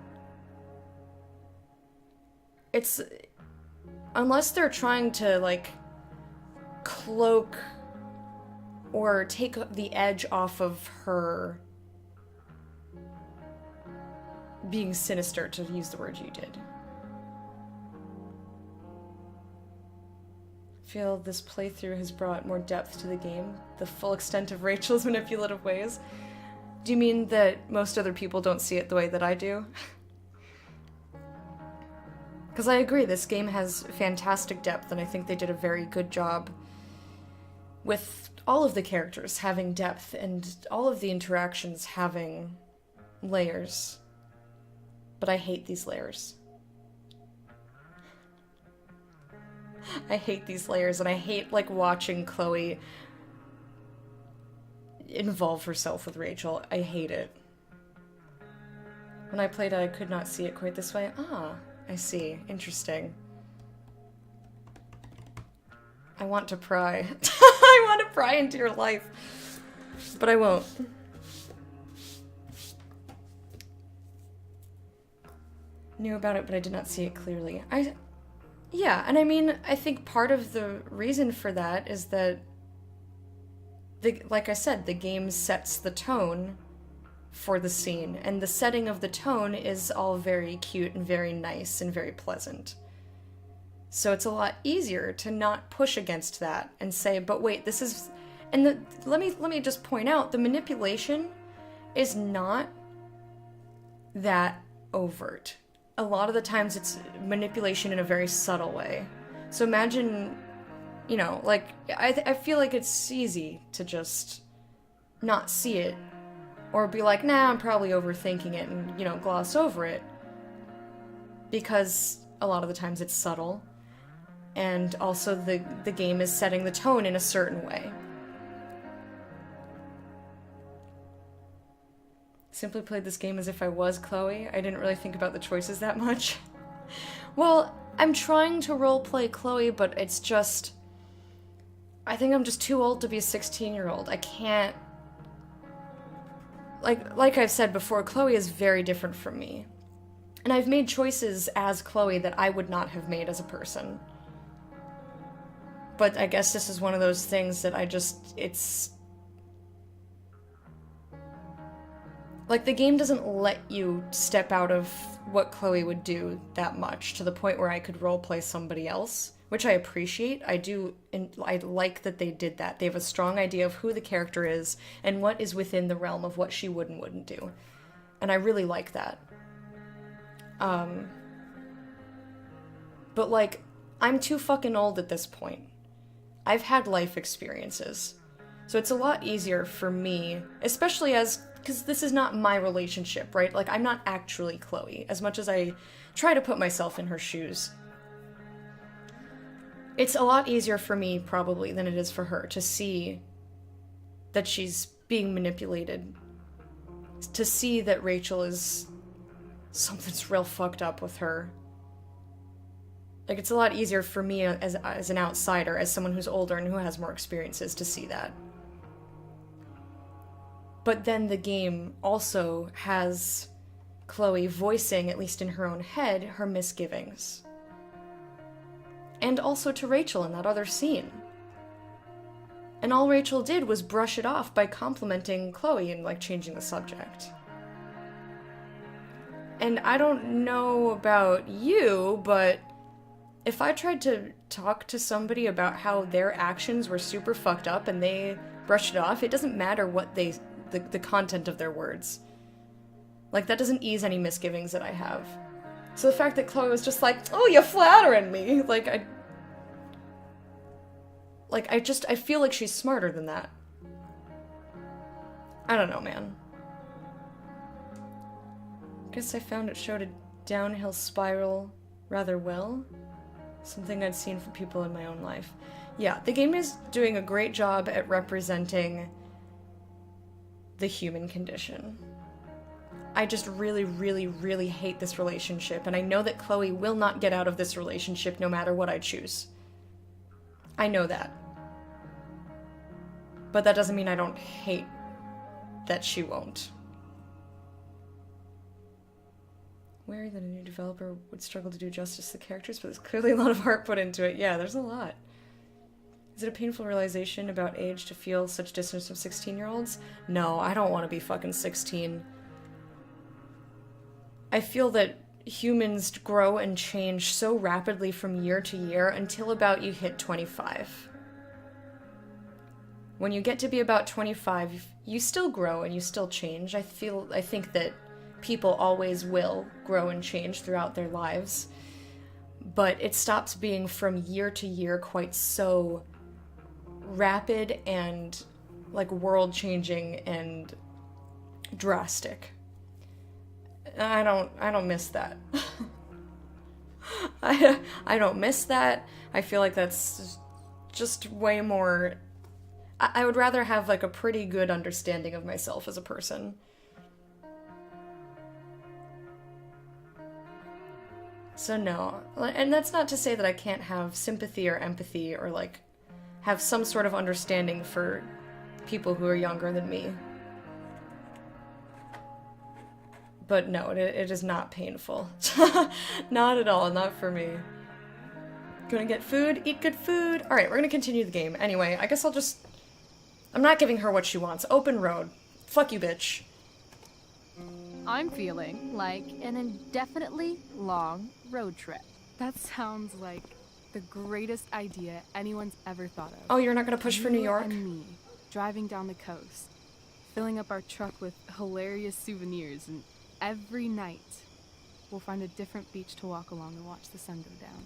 It's... unless they're trying to, like, cloak or take the edge off of her being sinister, to use the word you did. I feel this playthrough has brought more depth to the game, the full extent of Rachel's manipulative ways. Do you mean that most other people don't see it the way that I do? Because I agree, this game has fantastic depth, and I think they did a very good job with all of the characters having depth and all of the interactions having layers. But I hate these layers. I hate these layers, and I hate, like, watching Chloe involve herself with Rachel. I hate it. When I played it, I could not see it quite this way. Ah, I see. Interesting. I want to pry. I want to pry into your life. But I won't. Knew about it, but I did not see it clearly. Yeah, and I mean, I think part of the reason for that is that, like I said, the game sets the tone for the scene, and the setting of the tone is all very cute and very nice and very pleasant. So it's a lot easier to not push against that and say, but wait, this is... And let me just point out, the manipulation is not that overt. A lot of the times it's manipulation in a very subtle way. So imagine, you know, like, I feel like it's easy to just not see it, or be like, nah, I'm probably overthinking it, and, you know, gloss over it. Because a lot of the times it's subtle, and also the game is setting the tone in a certain way. Simply played this game as if I was Chloe. I didn't really think about the choices that much. Well, I'm trying to roleplay Chloe, but it's just... I think I'm just too old to be a 16-year-old. I can't... Like I've said before, Chloe is very different from me. And I've made choices as Chloe that I would not have made as a person. But I guess this is one of those things that it's... Like, the game doesn't let you step out of what Chloe would do that much, to the point where I could roleplay somebody else, which I appreciate. I like that they did that. They have a strong idea of who the character is, and what is within the realm of what she would and wouldn't do. And I really like that. But, like, I'm too fucking old at this point. I've had life experiences. So it's a lot easier for me, especially because this is not my relationship, right? Like, I'm not actually Chloe, as much as I try to put myself in her shoes. It's a lot easier for me, probably, than it is for her to see that she's being manipulated. To see that Rachel is... something's real fucked up with her. Like, it's a lot easier for me as an outsider, as someone who's older and who has more experiences, to see that. But then the game also has Chloe voicing, at least in her own head, her misgivings. And also to Rachel in that other scene. And all Rachel did was brush it off by complimenting Chloe and, like, changing the subject. And I don't know about you, but if I tried to talk to somebody about how their actions were super fucked up and they brushed it off, it doesn't matter what the content of their words. Like, that doesn't ease any misgivings that I have. So the fact that Chloe was just like, oh, you're flattering me, I feel like she's smarter than that. I don't know, man. Guess I found it showed a downhill spiral rather well. Something I'd seen from people in my own life. Yeah, the game is doing a great job at representing the human condition. I just really, really, really hate this relationship, and I know that Chloe will not get out of this relationship no matter what I choose. I know that. But that doesn't mean I don't hate that she won't. Wary that a new developer would struggle to do justice to the characters, but there's clearly a lot of heart put into it. Yeah, there's a lot. Is it a painful realization about age to feel such distance from 16-year-olds? No, I don't want to be fucking 16. I feel that humans grow and change so rapidly from year to year until about you hit 25. When you get to be about 25, you still grow and you still change. I think that people always will grow and change throughout their lives, but it stops being from year to year quite so rapid and like world-changing and drastic. I don't miss that. I don't miss that. I feel like that's just way more. I would rather have like a pretty good understanding of myself as a person. So no, and that's not to say that I can't have sympathy or empathy or like have some sort of understanding for people who are younger than me. But no, it is not painful. Not at all, not for me. Gonna get food, eat good food. Alright, we're gonna continue the game. Anyway, I guess I'm not giving her what she wants. Open road. Fuck you, bitch. I'm feeling like an indefinitely long road trip. That sounds like the greatest idea anyone's ever thought of. Oh, you're not gonna push for New York? You and me, driving down the coast, filling up our truck with hilarious souvenirs, and every night we'll find a different beach to walk along and watch the sun go down.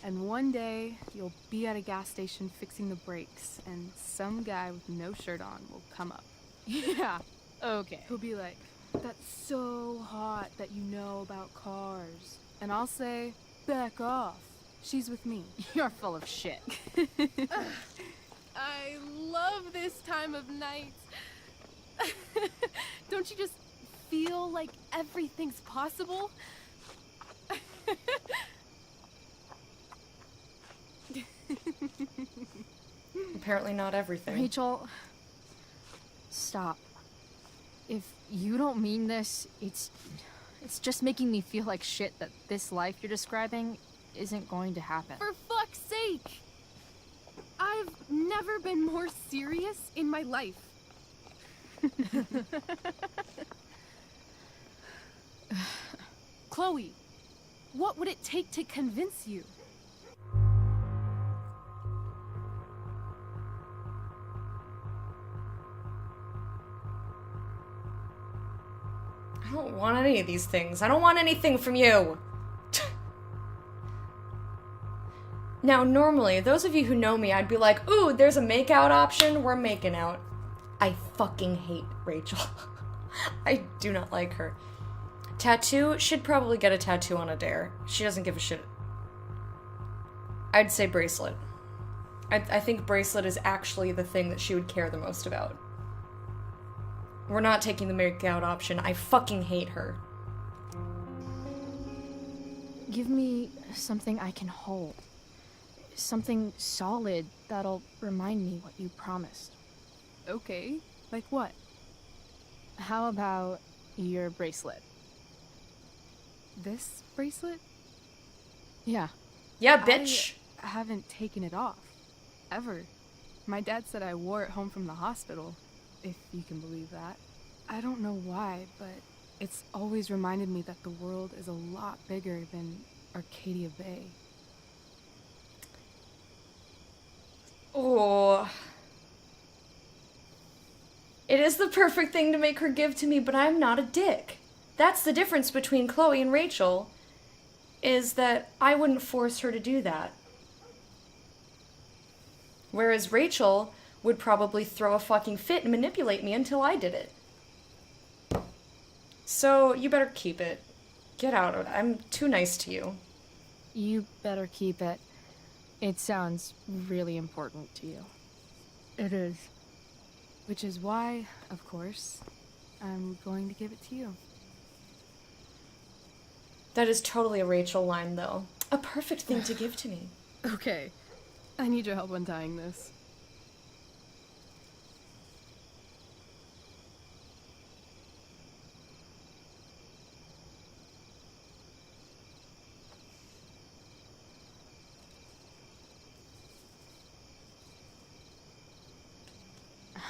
And one day you'll be at a gas station fixing the brakes, and some guy with no shirt on will come up. Yeah, okay. He'll be like, "That's so hot that you know about cars." And I'll say, "Back off. She's with me." You're full of shit. I love this time of night. Don't you just feel like everything's possible? Apparently not everything. Rachel, stop. If you don't mean this, it's just making me feel like shit that this life you're describing isn't going to happen. For fuck's sake! I've never been more serious in my life. Chloe, what would it take to convince you? I don't want any of these things. I don't want anything from you. Now, normally, those of you who know me, I'd be like, ooh, there's a makeout option, we're making out. I fucking hate Rachel. I do not like her. Tattoo? She'd probably get a tattoo on a dare. She doesn't give a shit. I'd say bracelet. I think bracelet is actually the thing that she would care the most about. We're not taking the makeout option. I fucking hate her. Give me something I can hold. Something solid that'll remind me what you promised. Okay, like what? How about your bracelet? This bracelet? Yeah. Yeah, bitch! I haven't taken it off. Ever. My dad said I wore it home from the hospital, if you can believe that. I don't know why, but It's always reminded me that the world is a lot bigger than Arcadia Bay. Oh. It is the perfect thing to make her give to me, but I'm not a dick. That's the difference between Chloe and Rachel, is that I wouldn't force her to do that. Whereas Rachel would probably throw a fucking fit and manipulate me until I did it. So, you better keep it. Get out of it. I'm too nice to you. You better keep it. It sounds really important to you. It is. Which is why, of course, I'm going to give it to you. That is totally a Rachel line, though. A perfect thing to give to me. Okay. I need your help untying this.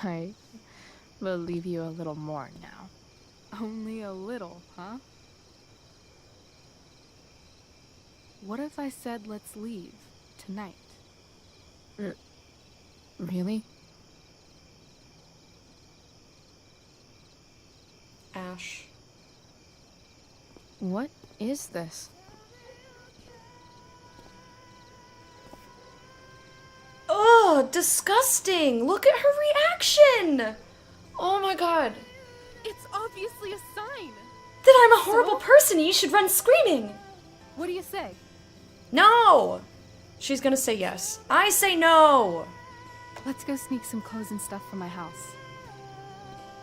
I believe you a little more now. Only a little, huh? What if I said let's leave tonight? Really? Ash. What is this? Oh, disgusting! Look at her reaction! Oh my god. It's obviously a sign! That I'm a horrible person and you should run screaming! What do you say? No! She's gonna say yes. I say no! Let's go sneak some clothes and stuff from my house.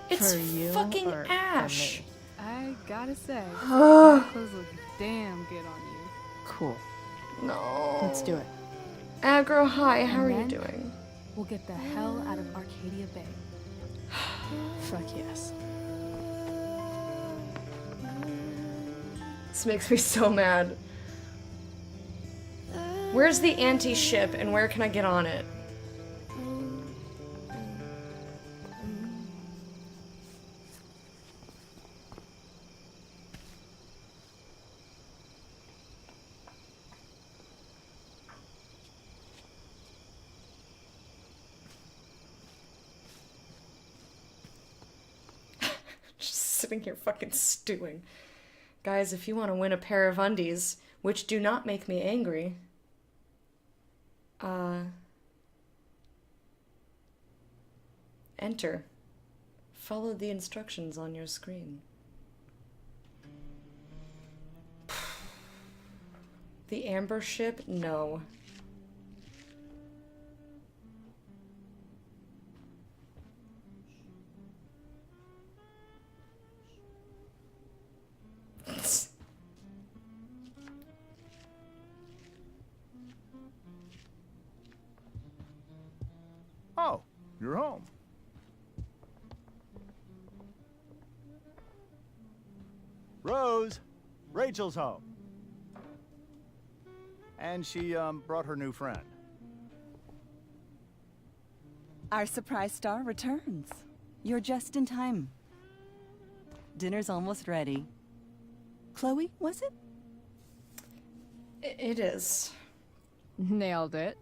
It's For you fucking or for Ash. me? I gotta say, your clothes look damn good on you. Cool. No. Let's do it. Aggro, hi, how And are you then doing? We'll get the hell out of Arcadia Bay. Fuck yes. This makes me so mad. Where's the anti-ship and where can I get on it? Just sitting here fucking stewing. Guys, if you want to win a pair of undies, which do not make me angry, enter. Follow the instructions on your screen. The Amber ship? No. Oh, you're home. Rose, Rachel's home. And she, brought her new friend. Our surprise star returns. You're just in time. Dinner's almost ready. Chloe, was it? It is. Nailed it.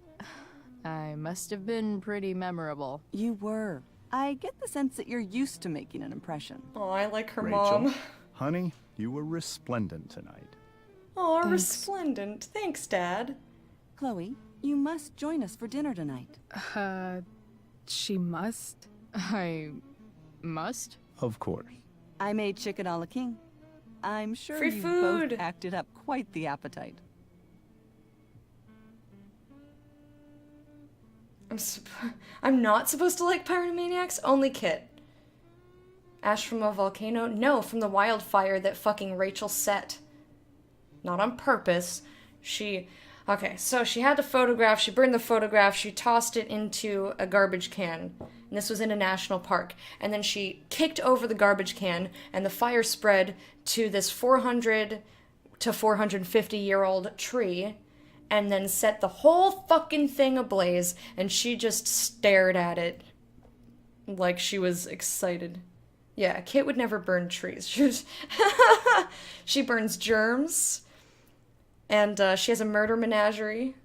I must have been pretty memorable. You were. I get the sense that you're used to making an impression. Oh, I like her Rachel, mom. honey, you were resplendent tonight. Oh, Thanks. resplendent. Thanks, Dad. Chloe, you must join us for dinner tonight. She must? I must? Of course. I made chicken a la king. I'm sure Free you food. both acted up quite the appetite. I'm not supposed to like Pyromaniacs? Only Kit. Ash from a volcano? No, from the wildfire that fucking Rachel set. Not on purpose. Okay, so she had the photograph, she burned the photograph, she tossed it into a garbage can. And this was in a national park. And then she kicked over the garbage can, and the fire spread to this 400 to 450-year-old tree, and then set the whole fucking thing ablaze, and she just stared at it like she was excited. Yeah, Kit would never burn trees. She burns germs. And she has a murder menagerie.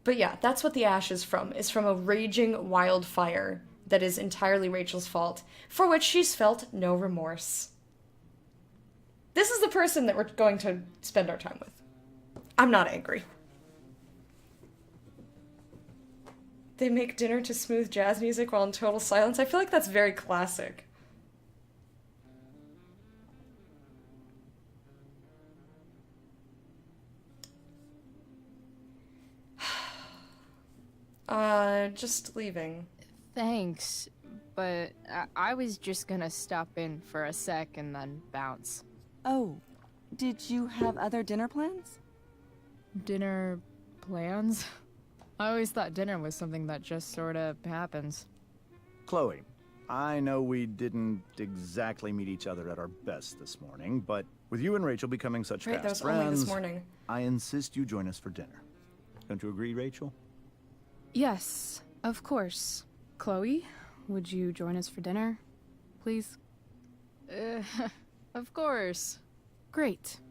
But yeah, that's what the ash is from. It's from a raging wildfire that is entirely Rachel's fault, for which she's felt no remorse. This is the person that we're going to spend our time with. I'm not angry. They make dinner to smooth jazz music while in total silence. I feel like that's very classic. Just leaving. Thanks, but I was just gonna stop in for a sec and then bounce. Oh, did you have other dinner plans? Dinner plans? I always thought dinner was something that just sorta happens. Chloe, I know we didn't exactly meet each other at our best this morning, but with you and Rachel becoming such Right, that fast was only this friends, morning. I insist you join us for dinner. Don't you agree, Rachel? Yes, of course. Chloe, would you join us for dinner, please? Of course. Great.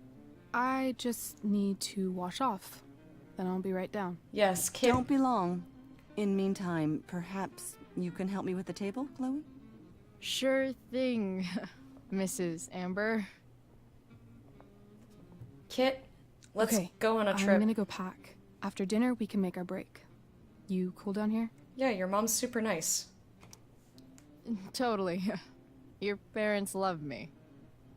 I just need to wash off. Then I'll be right down. Yes, Kit. Don't be long. In meantime, perhaps you can help me with the table, Chloe? Sure thing, Mrs. Amber. Kit, let's Okay, go on a I'm trip. gonna go pack. After dinner, we can make our break. You cool down here? Yeah, your mom's super nice. Totally. Your parents love me.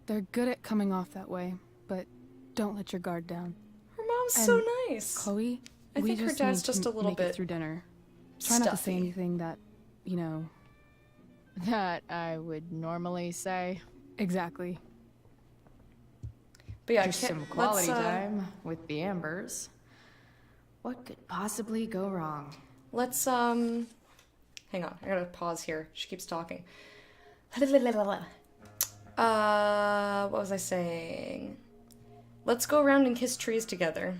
They're good at coming off that way, but don't let your guard down. Her mom's And so nice. Chloe, I we think her just dad's need to just a little make bit it through dinner. Try not to say stuffy. anything that, you know. That I would normally say. Exactly. But yeah, Just Kit, some quality let's, time with the Ambers. What could possibly go wrong? Let's, hang on, I gotta pause here. She keeps talking. What was I saying? Let's go around and kiss trees together.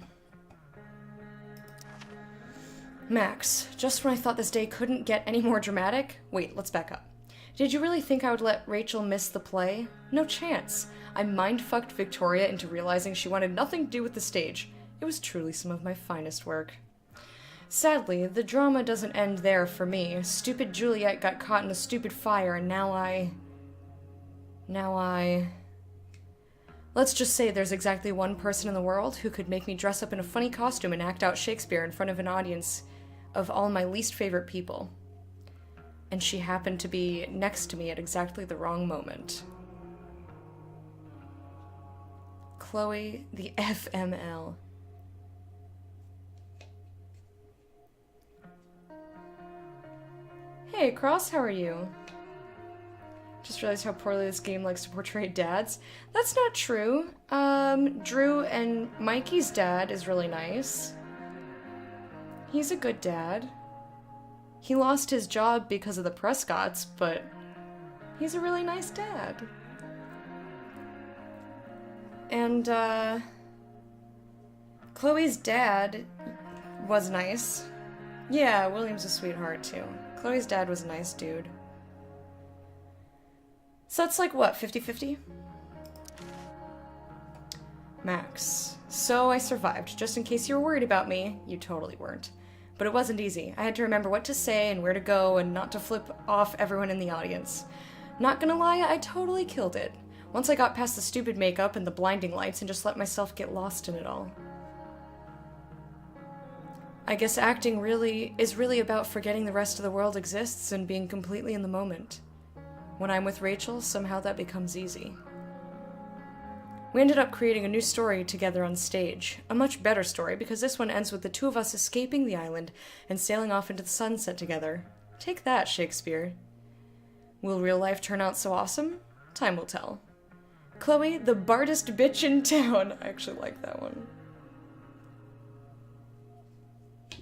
Max, just when I thought this day couldn't get any more dramatic... Wait, let's back up. Did you really think I would let Rachel miss the play? No chance. I mind-fucked Victoria into realizing she wanted nothing to do with the stage. It was truly some of my finest work. Sadly, the drama doesn't end there for me. Stupid Juliet got caught in a stupid fire, and now I... Let's just say there's exactly one person in the world who could make me dress up in a funny costume and act out Shakespeare in front of an audience of all my least favorite people. And she happened to be next to me at exactly the wrong moment. Chloe, the FML. Hey, Cross, how are you? Just realized how poorly this game likes to portray dads. That's not true. Drew and Mikey's dad is really nice. He's a good dad. He lost his job because of the Prescotts, but he's a really nice dad. And, Chloe's dad was nice. Yeah, William's a sweetheart, too. Chloe's dad was a nice dude. So that's like, what, 50-50? Max. So I survived. Just in case you were worried about me, you totally weren't. But it wasn't easy. I had to remember what to say and where to go and not to flip off everyone in the audience. Not gonna lie, I totally killed it. Once I got past the stupid makeup and the blinding lights and just let myself get lost in it all. I guess acting is really about forgetting the rest of the world exists and being completely in the moment. When I'm with Rachel, somehow that becomes easy. We ended up creating a new story together on stage. A much better story, because this one ends with the two of us escaping the island and sailing off into the sunset together. Take that, Shakespeare. Will real life turn out so awesome? Time will tell. Chloe, the bardest bitch in town. I actually like that one.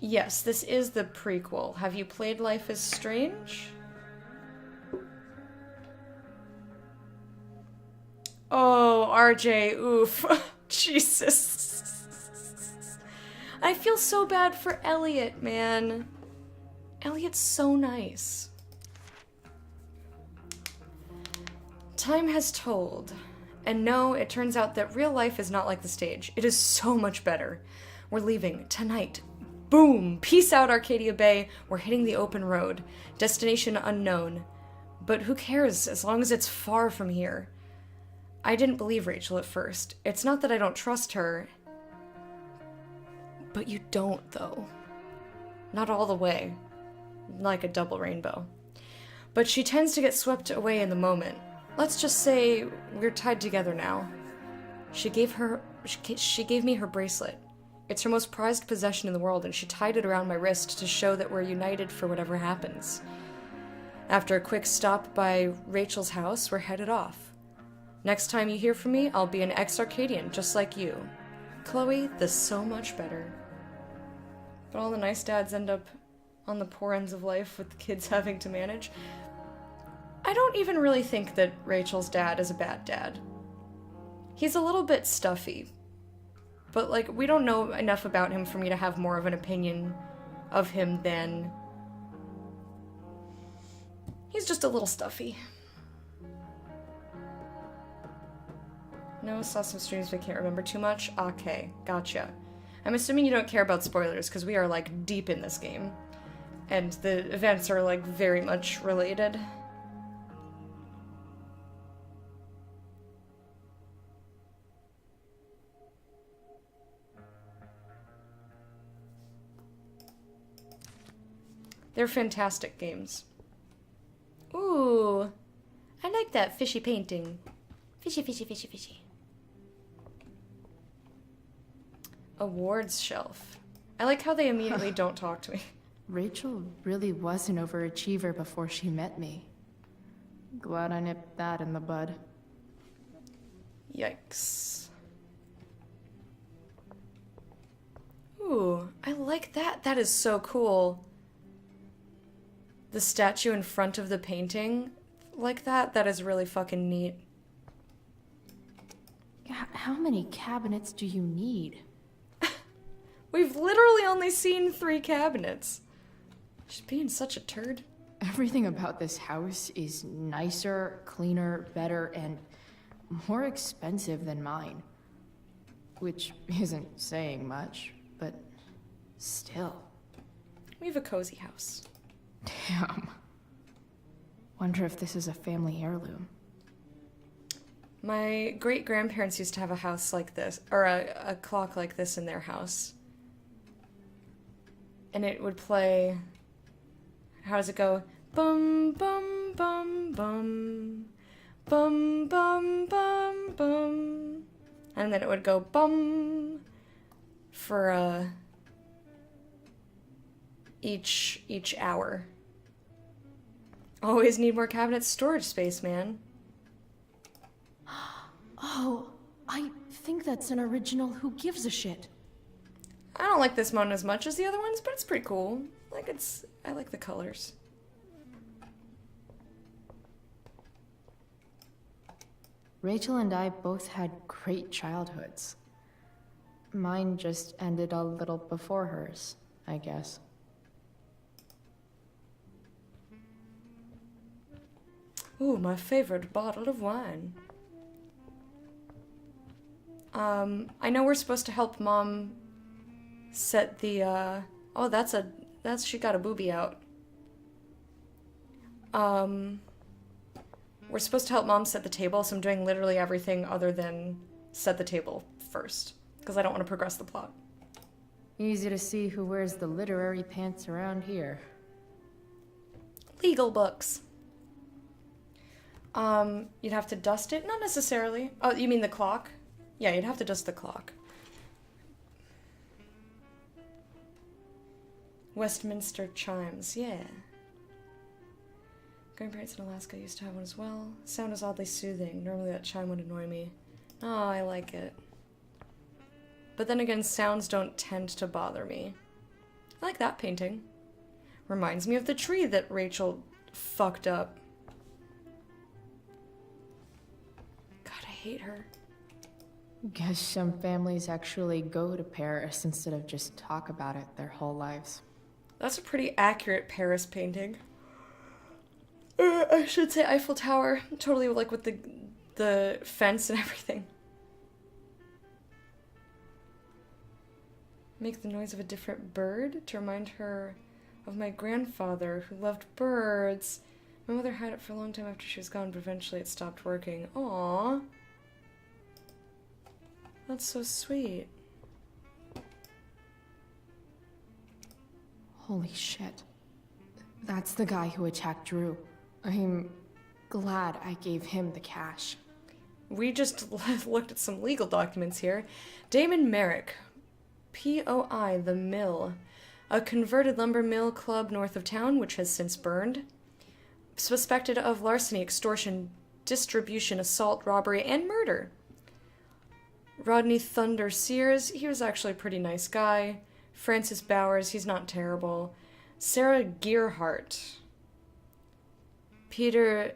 Yes, this is the prequel. Have you played Life is Strange? Oh, RJ, oof. Jesus. I feel so bad for Elliot, man. Elliot's so nice. Time has told. And no, it turns out that real life is not like the stage. It is so much better. We're leaving tonight. Boom! Peace out, Arcadia Bay. We're hitting the open road. Destination unknown. But who cares, as long as it's far from here. I didn't believe Rachel at first. It's not that I don't trust her. But you don't, though. Not all the way. Like a double rainbow. But she tends to get swept away in the moment. Let's just say we're tied together now. She gave me her bracelet. It's her most prized possession in the world, and she tied it around my wrist to show that we're united for whatever happens. After a quick stop by Rachel's house, we're headed off. Next time you hear from me, I'll be an ex-Arcadian, just like you. Chloe, the so much better. But all the nice dads end up on the poor ends of life with the kids having to manage. I don't even really think that Rachel's dad is a bad dad. He's a little bit stuffy. But, like, we don't know enough about him for me to have more of an opinion of him than... He's just a little stuffy. No, saw some streams but can't remember too much. Okay, gotcha. I'm assuming you don't care about spoilers, because we are, like, deep in this game. And the events are, like, very much related. They're fantastic games. Ooh, I like that fishy painting. Fishy, fishy, fishy, fishy. Awards shelf. I like how they immediately don't talk to me. Rachel really was an overachiever before she met me. Glad I nipped that in the bud. Yikes. Ooh, I like that. That is so cool. The statue in front of the painting like that is really fucking neat. How many cabinets do you need? We've literally only seen 3 cabinets. She's being such a turd. Everything about this house is nicer, cleaner, better, and more expensive than mine. Which isn't saying much, but still. We have a cozy house. Damn. Wonder if this is a family heirloom. My great-grandparents used to have a house like this, or a clock like this in their house. And it would play... How does it go? Bum, bum, bum, bum. Bum, bum, bum, bum. And then it would go bum for, each hour. Always need more cabinet storage space, man. Oh, I think that's an original Who Gives a Shit. I don't like this one as much as the other ones, but it's pretty cool. I like the colors. Rachel and I both had great childhoods. Mine just ended a little before hers, I guess. Ooh, my favorite bottle of wine. I know we're supposed to help Mom set the, oh, she got a boobie out. We're supposed to help Mom set the table, so I'm doing literally everything other than set the table first, because I don't want to progress the plot. Easy to see who wears the literary pants around here. Legal books. You'd have to dust it? Not necessarily. Oh, you mean the clock? Yeah, you'd have to dust the clock. Westminster chimes, yeah. Grandparents in Alaska used to have one as well. Sound is oddly soothing. Normally that chime would annoy me. Oh, I like it. But then again, sounds don't tend to bother me. I like that painting. Reminds me of the tree that Rachel fucked up. God, I hate her. Guess some families actually go to Paris instead of just talk about it their whole lives. That's a pretty accurate Paris painting. I should say Eiffel Tower. Totally like with the fence and everything. Make the noise of a different bird to remind her of my grandfather who loved birds. My mother had it for a long time after she was gone, but eventually it stopped working. Aww. That's so sweet. Holy shit. That's the guy who attacked Drew. I'm glad I gave him the cash. We just looked at some legal documents here. Damon Merrick, POI The Mill, a converted lumber mill club north of town, which has since burned. Suspected of larceny, extortion, distribution, assault, robbery, and murder. Rodney Thunder Sears, he was actually a pretty nice guy. Francis Bowers, he's not terrible. Sarah Gearhart. Peter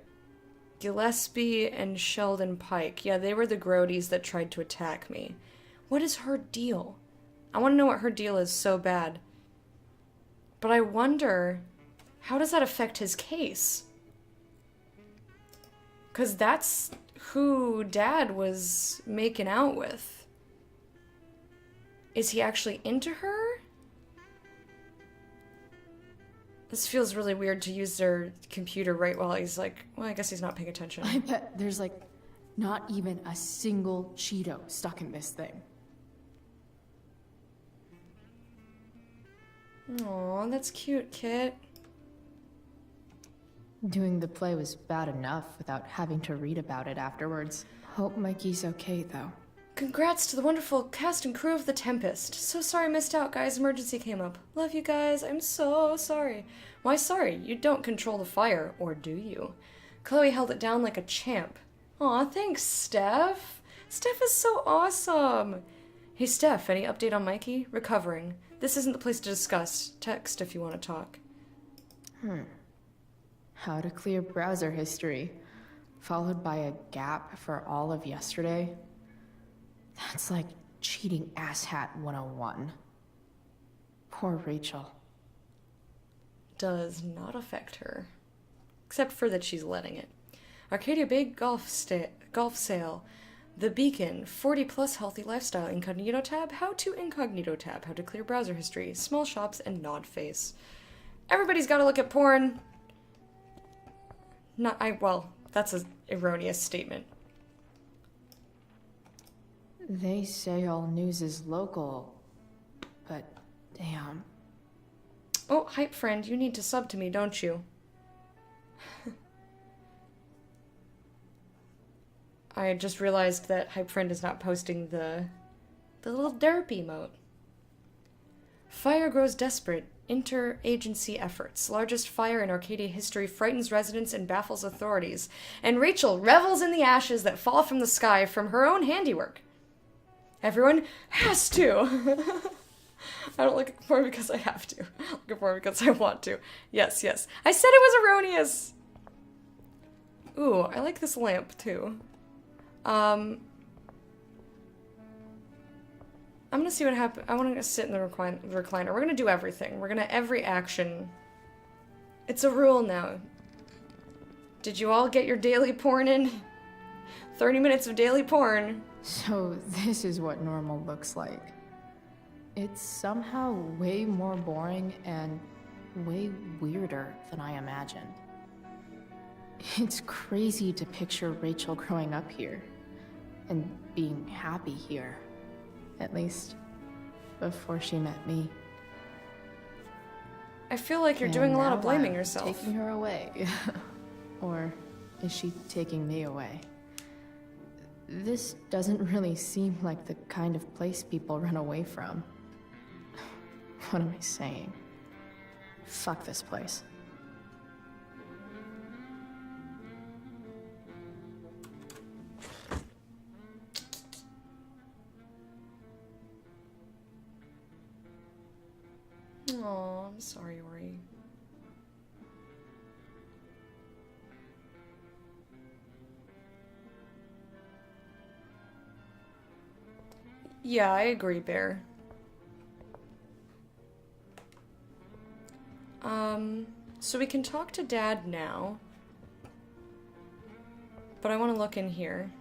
Gillespie and Sheldon Pike. Yeah, they were the Grodies that tried to attack me. What is her deal? I want to know what her deal is so bad. But I wonder, how does that affect his case? Because that's who Dad was making out with. Is he actually into her? This feels really weird to use their computer right while he's like, well, I guess he's not paying attention. I bet there's like not even a single Cheeto stuck in this thing. Aw, that's cute, Kit. Doing the play was bad enough without having to read about it afterwards. Hope Mikey's okay, though. Congrats to the wonderful cast and crew of The Tempest. So sorry I missed out, guys. Emergency came up. Love you guys. I'm so sorry. Why sorry? You don't control the fire, or do you? Chloe held it down like a champ. Aw, thanks, Steph. Steph is so awesome. Hey, Steph, any update on Mikey? Recovering. This isn't the place to discuss. Text if you want to talk. How to clear browser history, followed by a gap for all of yesterday. That's like cheating asshat 101. Poor Rachel. Does not affect her. Except for that she's letting it. Arcadia Bay golf sale. The Beacon. 40 plus healthy lifestyle. Incognito tab. How to incognito tab. How to clear browser history. Small shops and nod face. Everybody's gotta look at porn. Well, that's an erroneous statement. They say all news is local, but damn. Oh, Hype Friend, you need to sub to me, don't you? I just realized that Hype Friend is not posting the little derp emote. Fire grows desperate. Interagency efforts. Largest fire in Arcadia history frightens residents and baffles authorities. And Rachel revels in the ashes that fall from the sky from her own handiwork. Everyone has to. I don't look at porn because I have to. I look at porn because I want to. Yes, yes. I said it was erroneous. Ooh, I like this lamp too. I'm gonna see what happens. I want to sit in the recliner. We're gonna do everything. We're gonna every action. It's a rule now. Did you all get your daily porn in? 30 minutes of daily porn. So this is what normal looks like. It's somehow way more boring and way weirder than I imagined. It's crazy to picture Rachel growing up here and being happy here. At least, before she met me. I feel like you're doing a lot of blaming yourself. Taking her away. Or is she taking me away? This doesn't really seem like the kind of place people run away from. What am I saying? Fuck this place. Aw, I'm sorry, Ori. Yeah, I agree, Bear. So we can talk to Dad now. but I want to look in here.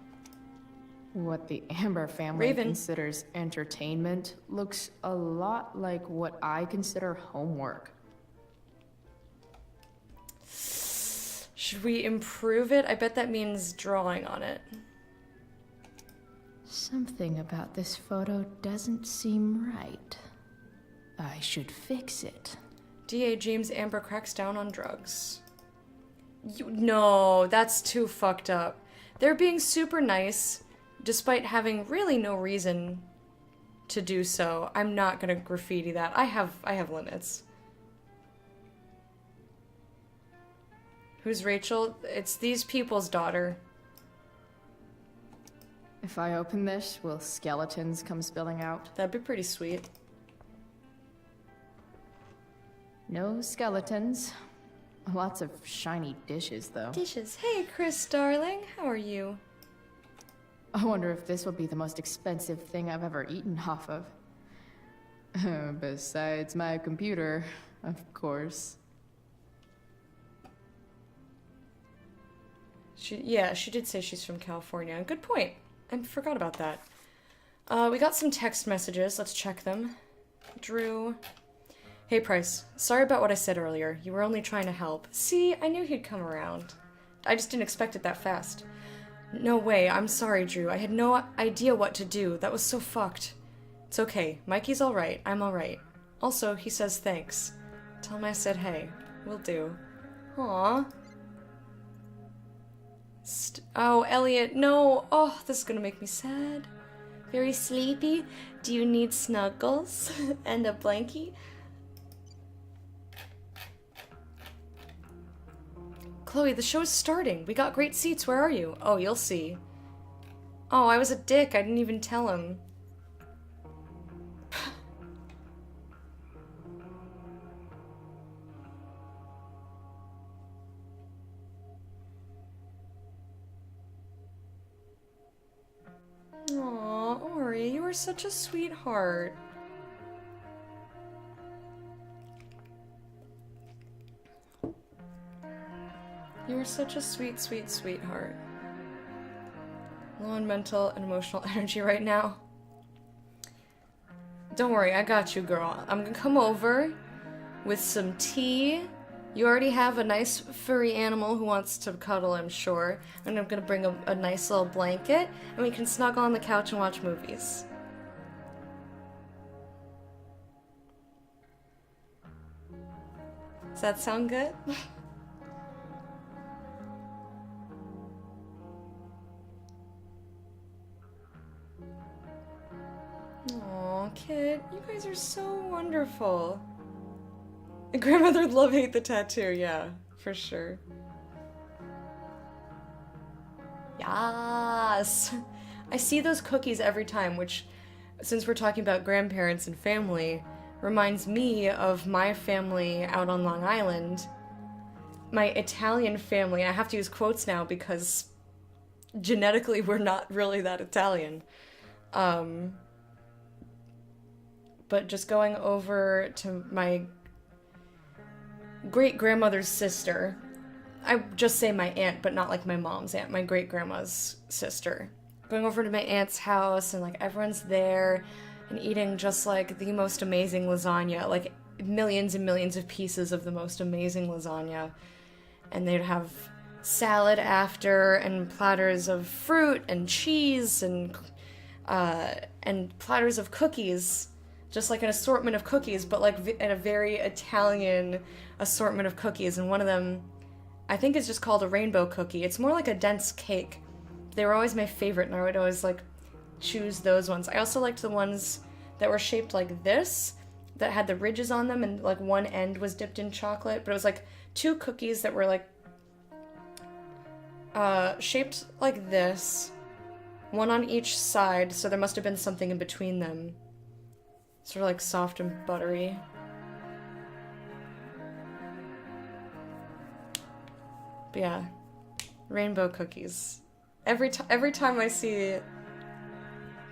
What the Amber family Raven. considers entertainment looks a lot like what I consider homework. Should we improve it? I bet that means drawing on it. Something about this photo doesn't seem right. I should fix it. DA James Amber cracks down on drugs. No, that's too fucked up. They're being super nice, despite having really no reason to do so. I'm not gonna graffiti that. I have limits. Who's Rachel? It's these people's daughter. If I open this, will skeletons come spilling out? That'd be pretty sweet. No skeletons. Lots of shiny dishes, though. Dishes. Hey, Chris, darling. How are you? I wonder if this will be the most expensive thing I've ever eaten off of. Besides my computer, of course. She did say she's from California. Good point. I forgot about that. We got some text messages. Let's check them. Drew. Hey, Price. Sorry about what I said earlier. You were only trying to help. See, I knew he'd come around. I just didn't expect it that fast. No way. I'm sorry, Drew. I had no idea what to do. That was so fucked. It's okay. Mikey's alright. I'm alright. Also, he says thanks. Tell him I said hey. Will do. Aww. Oh, Elliot, no. Oh, this is gonna make me sad. Very sleepy. Do you need snuggles and a blankie? Chloe, the show's starting. We got great seats. Where are you? Oh, you'll see. Oh, I was a dick. I didn't even tell him. Aw, Ori, you are such a sweetheart. You are such a sweet, sweet, sweetheart. Low on mental and emotional energy right now. Don't worry, I got you, girl. I'm gonna come over with some tea. You already have a nice furry animal who wants to cuddle, I'm sure. And I'm gonna bring a nice little blanket, and we can snuggle on the couch and watch movies. Does that sound good? Aw, kid, you guys are so wonderful. Grandmother would love-hate the tattoo, yeah, for sure. Yes! I see those cookies every time, which, since we're talking about grandparents and family, reminds me of my family out on Long Island. My Italian family, I have to use quotes now because genetically we're not really that Italian. But just going over to my great-grandmother's sister. I just say my aunt, but not like my mom's aunt, my great-grandma's sister. Going over to my aunt's house, and like everyone's there, and eating just like the most amazing lasagna, like millions and millions of pieces of the most amazing lasagna. And they'd have salad after, and platters of fruit and cheese, and platters of cookies. Just like an assortment of cookies, but like in a very Italian assortment of cookies. And one of them, I think, is just called a rainbow cookie. It's more like a dense cake. They were always my favorite, and I would always like choose those ones. I also liked the ones that were shaped like this, that had the ridges on them, and like one end was dipped in chocolate. But it was like two cookies that were like shaped like this, one on each side. So there must have been something in between them. Sort of like soft and buttery. But yeah, rainbow cookies. Every time I see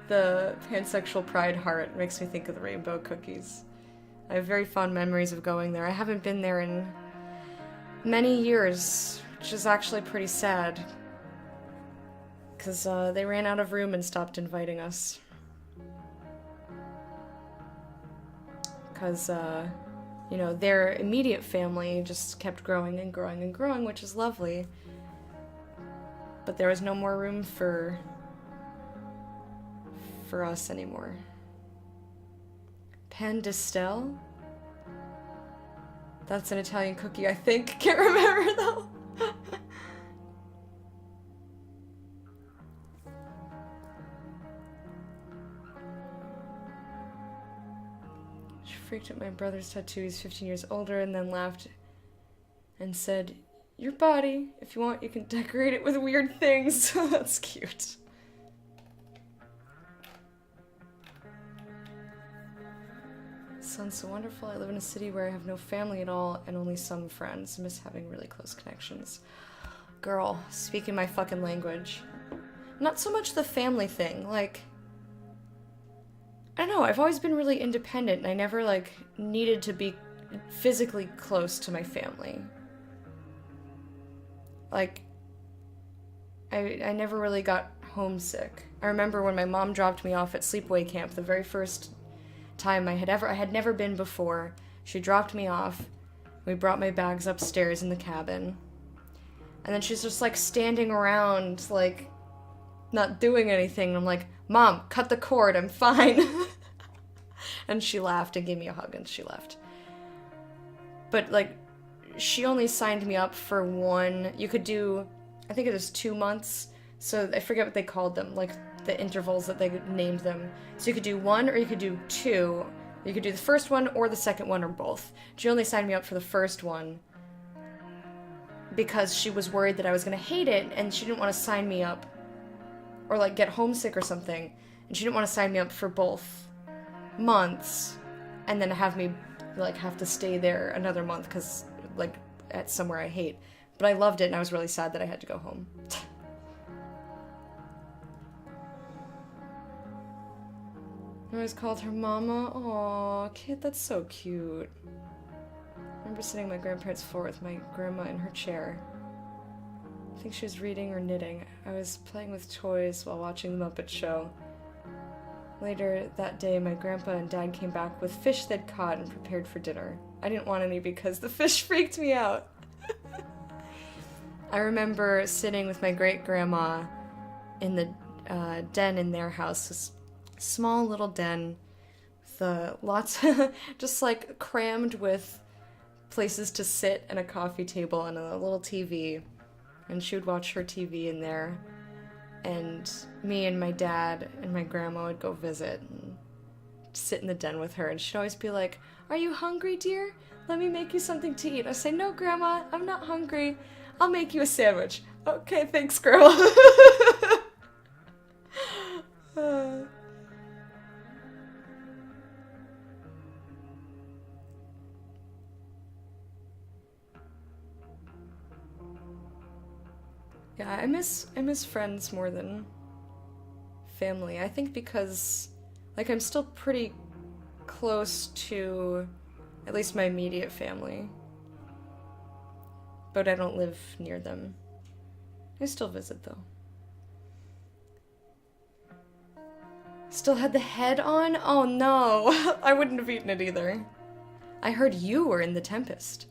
the pansexual pride heart, it makes me think of the rainbow cookies. I have very fond memories of going there. I haven't been there in many years, which is actually pretty sad. Because they ran out of room and stopped inviting us. Because, you know, their immediate family just kept growing and growing and growing, which is lovely. But there was no more room for us anymore. Pan d'Estel? That's an Italian cookie, I think. Can't remember, though. She freaked at my brother's tattoo. He's 15 years older, and then laughed and said, "Your body. If you want, you can decorate it with weird things." That's cute. Sounds so wonderful. I live in a city where I have no family at all and only some friends. Miss having really close connections. Girl, speaking my fucking language. Not so much the family thing, like... I don't know, I've always been really independent and I never, like, needed to be physically close to my family. Like, I never really got homesick. I remember when my mom dropped me off at sleepaway camp, the very first time I had never been before. She dropped me off. We brought my bags upstairs in the cabin. And then she's just like standing around, like, not doing anything. I'm like, "Mom, cut the cord, I'm fine." And she laughed and gave me a hug and she left. But like, she only signed me up for one, you could do, I think it was 2 months. So I forget what they called them, like the intervals that they named them. So you could do 1 or you could do 2. You could do the first one or the second one or both. She only signed me up for the first one because she was worried that I was gonna hate it and she didn't want to sign me up or like get homesick or something. And she didn't want to sign me up for both months and then have me like have to stay there another month because like at somewhere I hate. But I loved it and I was really sad that I had to go home. I always called her Mama. Aw, kid, that's so cute. I remember sitting on my grandparents' floor with my grandma in her chair. I think she was reading or knitting. I was playing with toys while watching the Muppet Show. Later that day, my grandpa and dad came back with fish they'd caught and prepared for dinner. I didn't want any because the fish freaked me out. I remember sitting with my great-grandma in the den in their house, this small little den with lots, just like crammed with places to sit and a coffee table and a little TV. And she would watch her TV in there. And me and my dad and my grandma would go visit and sit in the den with her. And she'd always be like, "Are you hungry, dear? Let me make you something to eat." I say, "No, Grandma, I'm not hungry. I'll make you a sandwich." "Okay, thanks, Grandma." Yeah, I miss friends more than family. I think because, like, I'm still pretty close to at least my immediate family. But I don't live near them. I still visit, though. Still had the head on? Oh no, I wouldn't have eaten it either. I heard you were in The Tempest.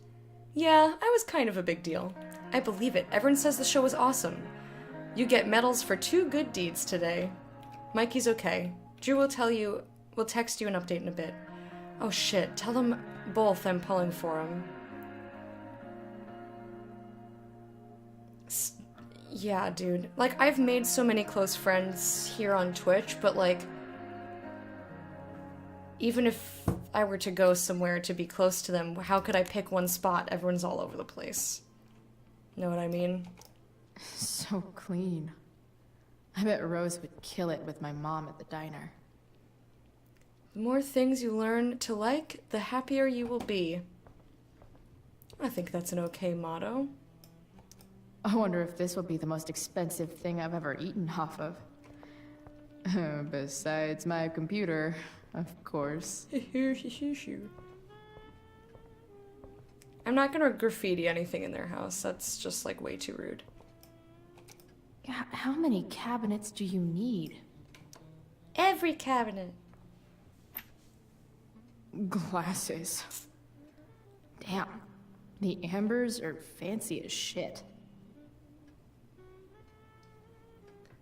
Yeah, I was kind of a big deal. I believe it. Everyone says the show was awesome. You get medals for 2 good deeds today. Mikey's okay. Drew will text you an update in a bit. Oh shit, tell them both I'm pulling for them. Yeah, dude. Like, I've made so many close friends here on Twitch, but like, even if I were to go somewhere to be close to them, how could I pick one spot? Everyone's all over the place. Know what I mean? So clean. I bet Rose would kill it with my mom at the diner. The more things you learn to like, the happier you will be. I think that's an okay motto. I wonder if this will be the most expensive thing I've ever eaten off of. Besides my computer, of course. I'm not gonna graffiti anything in their house. That's just, like, way too rude. How many cabinets do you need? Every cabinet. Glasses. Damn. The Ambers are fancy as shit.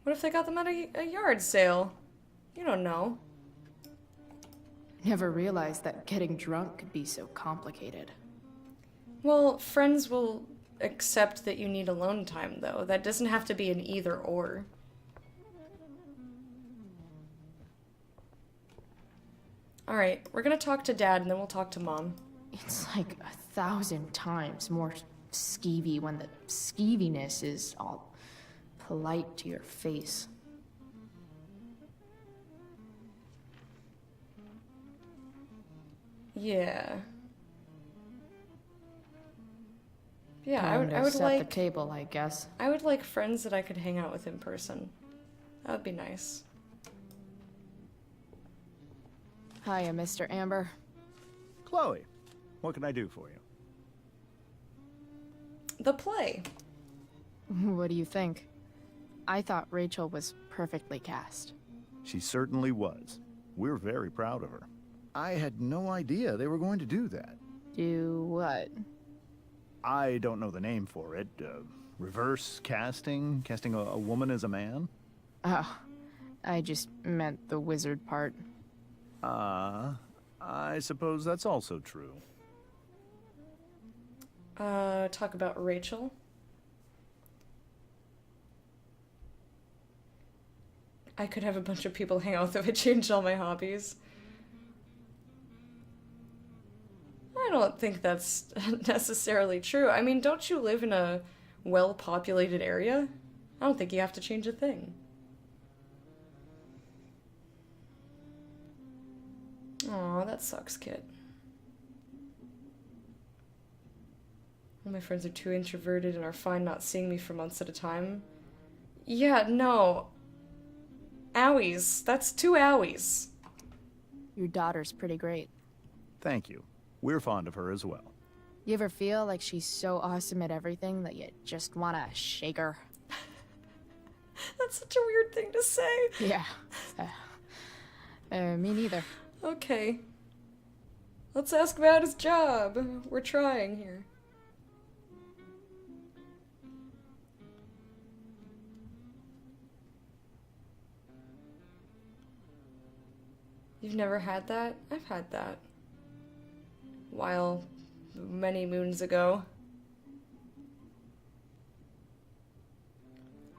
What if they got them at a yard sale? You don't know. Never realized that getting drunk could be so complicated. Well, friends will accept that you need alone time, though. That doesn't have to be an either or. Alright, we're gonna talk to Dad and then we'll talk to Mom. It's like 1,000 times more skeevy when the skeeviness is all polite to your face. Yeah. Yeah, Time I to would set like the table, I guess. I would like friends that I could hang out with in person. That would be nice. Hiya, Mr. Amber. Chloe, what can I do for you? The play. What do you think? I thought Rachel was perfectly cast. She certainly was. We're very proud of her. I had no idea they were going to do that. Do what? I don't know the name for it. Reverse casting? Casting a woman as a man? Oh, I just meant the wizard part. I suppose that's also true. Talk about Rachel. I could have a bunch of people hang out with if I changed all my hobbies. I don't think that's necessarily true. I mean, don't you live in a well-populated area? I don't think you have to change a thing. Aw, that sucks, kid. All my friends are too introverted and are fine not seeing me for months at a time. Yeah, no. Owies. That's 2 owies. Your daughter's pretty great. Thank you. We're fond of her as well. You ever feel like she's so awesome at everything that you just want to shake her? That's such a weird thing to say. Yeah. Me neither. Okay. Let's ask about his job. We're trying here. You've never had that? I've had that. While many moons ago.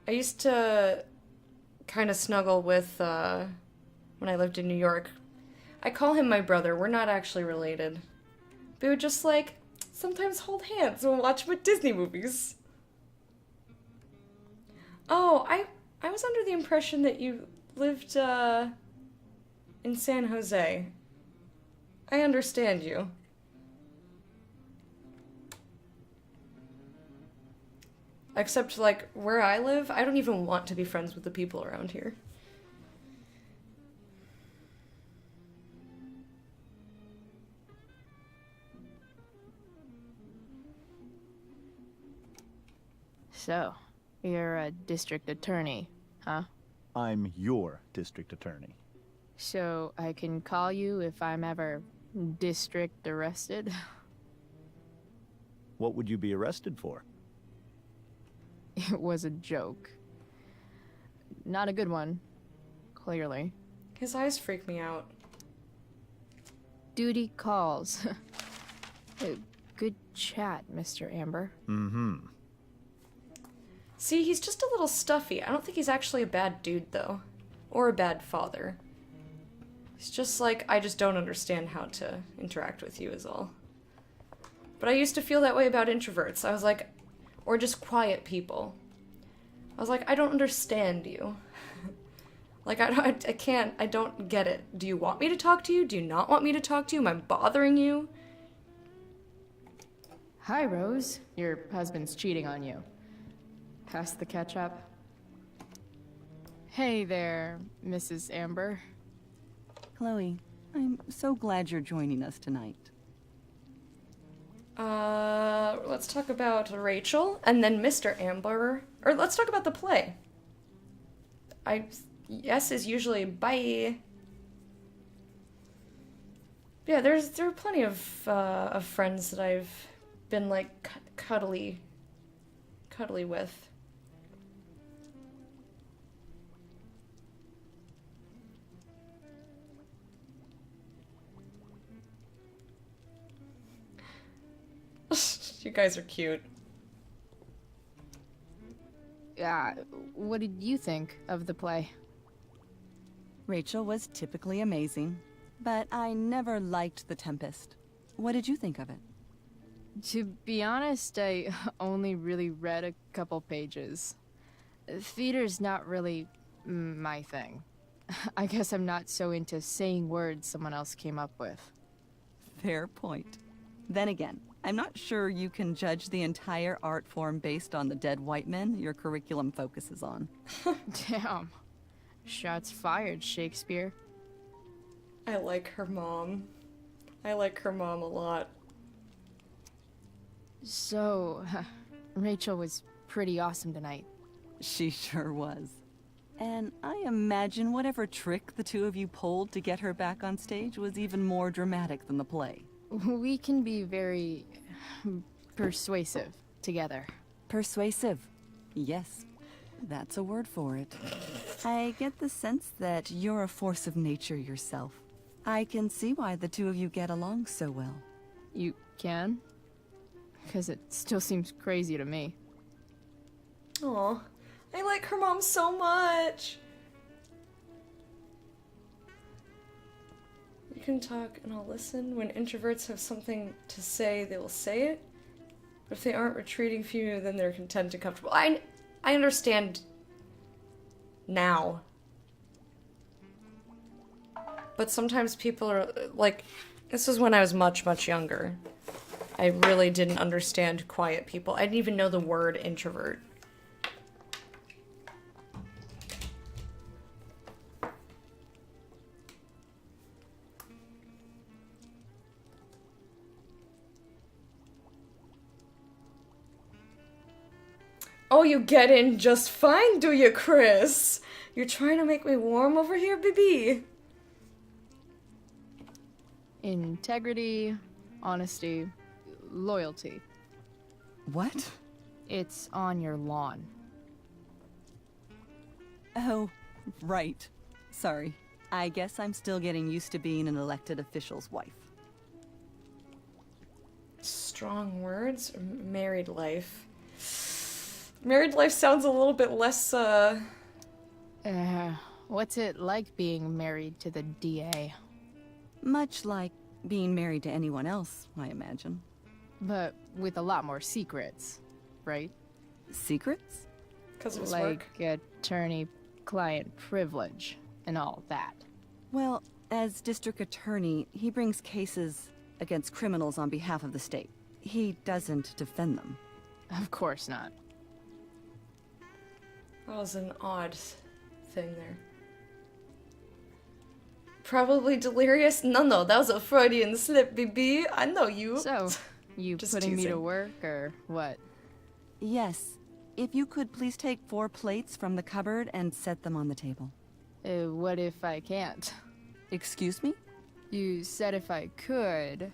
I used to kind of snuggle with, when I lived in New York. I call him my brother. We're not actually related. But we would just, like, sometimes hold hands and watch Disney movies. Oh, I was under the impression that you lived, in San Jose. I understand you. Except, like, where I live, I don't even want to be friends with the people around here. So, you're a district attorney, huh? I'm your district attorney. So, I can call you if I'm ever district arrested? What would you be arrested for? It was a joke. Not a good one, clearly. His eyes freak me out. Duty calls. Good chat, Mr. Amber. Mm-hmm. See, he's just a little stuffy. I don't think he's actually a bad dude, though. Or a bad father. He's just like, I just don't understand how to interact with you is all. But I used to feel that way about introverts. I was like, or just quiet people. I was like, I don't understand you. Like, I can't, I don't get it. Do you want me to talk to you? Do you not want me to talk to you? Am I bothering you? Hi, Rose. Your husband's cheating on you. Pass the ketchup. Hey there, Mrs. Amber. Chloe, I'm so glad you're joining us tonight. Let's talk about Rachel, and then Mr. Amber. Or let's talk about the play. S is usually bye. Yeah, there are plenty of friends that I've been like cuddly with. You guys are cute. Yeah, what did you think of the play? Rachel was typically amazing, but I never liked The Tempest. What did you think of it? To be honest, I only really read a couple pages. Theater's not really my thing. I guess I'm not so into saying words someone else came up with. Fair point. Then again, I'm not sure you can judge the entire art form based on the dead white men your curriculum focuses on. Damn. Shots fired, Shakespeare. I like her mom. I like her mom a lot. So, Rachel was pretty awesome tonight. She sure was. And I imagine whatever trick the two of you pulled to get her back on stage was even more dramatic than the play. We can be very persuasive together. Persuasive. Yes, that's a word for it. I get the sense that you're a force of nature yourself. I can see why the two of you get along so well. You can? Because it still seems crazy to me. Aw, I like her mom so much. You can talk and I'll listen. When introverts have something to say, they will say it. But if they aren't retreating from you, then they're content and comfortable. I understand now. But sometimes people are, like, this was when I was much, much younger. I really didn't understand quiet people. I didn't even know the word introvert. Oh, you get in just fine, do you, Chris? You're trying to make me warm over here, baby. Integrity, honesty, loyalty. What? It's on your lawn. Oh, right. Sorry. I guess I'm still getting used to being an elected official's wife. Strong words. Married life. Married life sounds a little bit less, What's it like being married to the DA? Much like being married to anyone else, I imagine. But with a lot more secrets, right? Secrets? Because of his like attorney-client privilege and all that. Well, as district attorney, he brings cases against criminals on behalf of the state. He doesn't defend them. Of course not. That was an odd thing there. Probably delirious? No, that was a Freudian slip, baby. I know you. So, you Just putting me to teasing. work, or what? Yes. If you could please take 4 plates from the cupboard and set them on the table. What if I can't? Excuse me? You said if I could.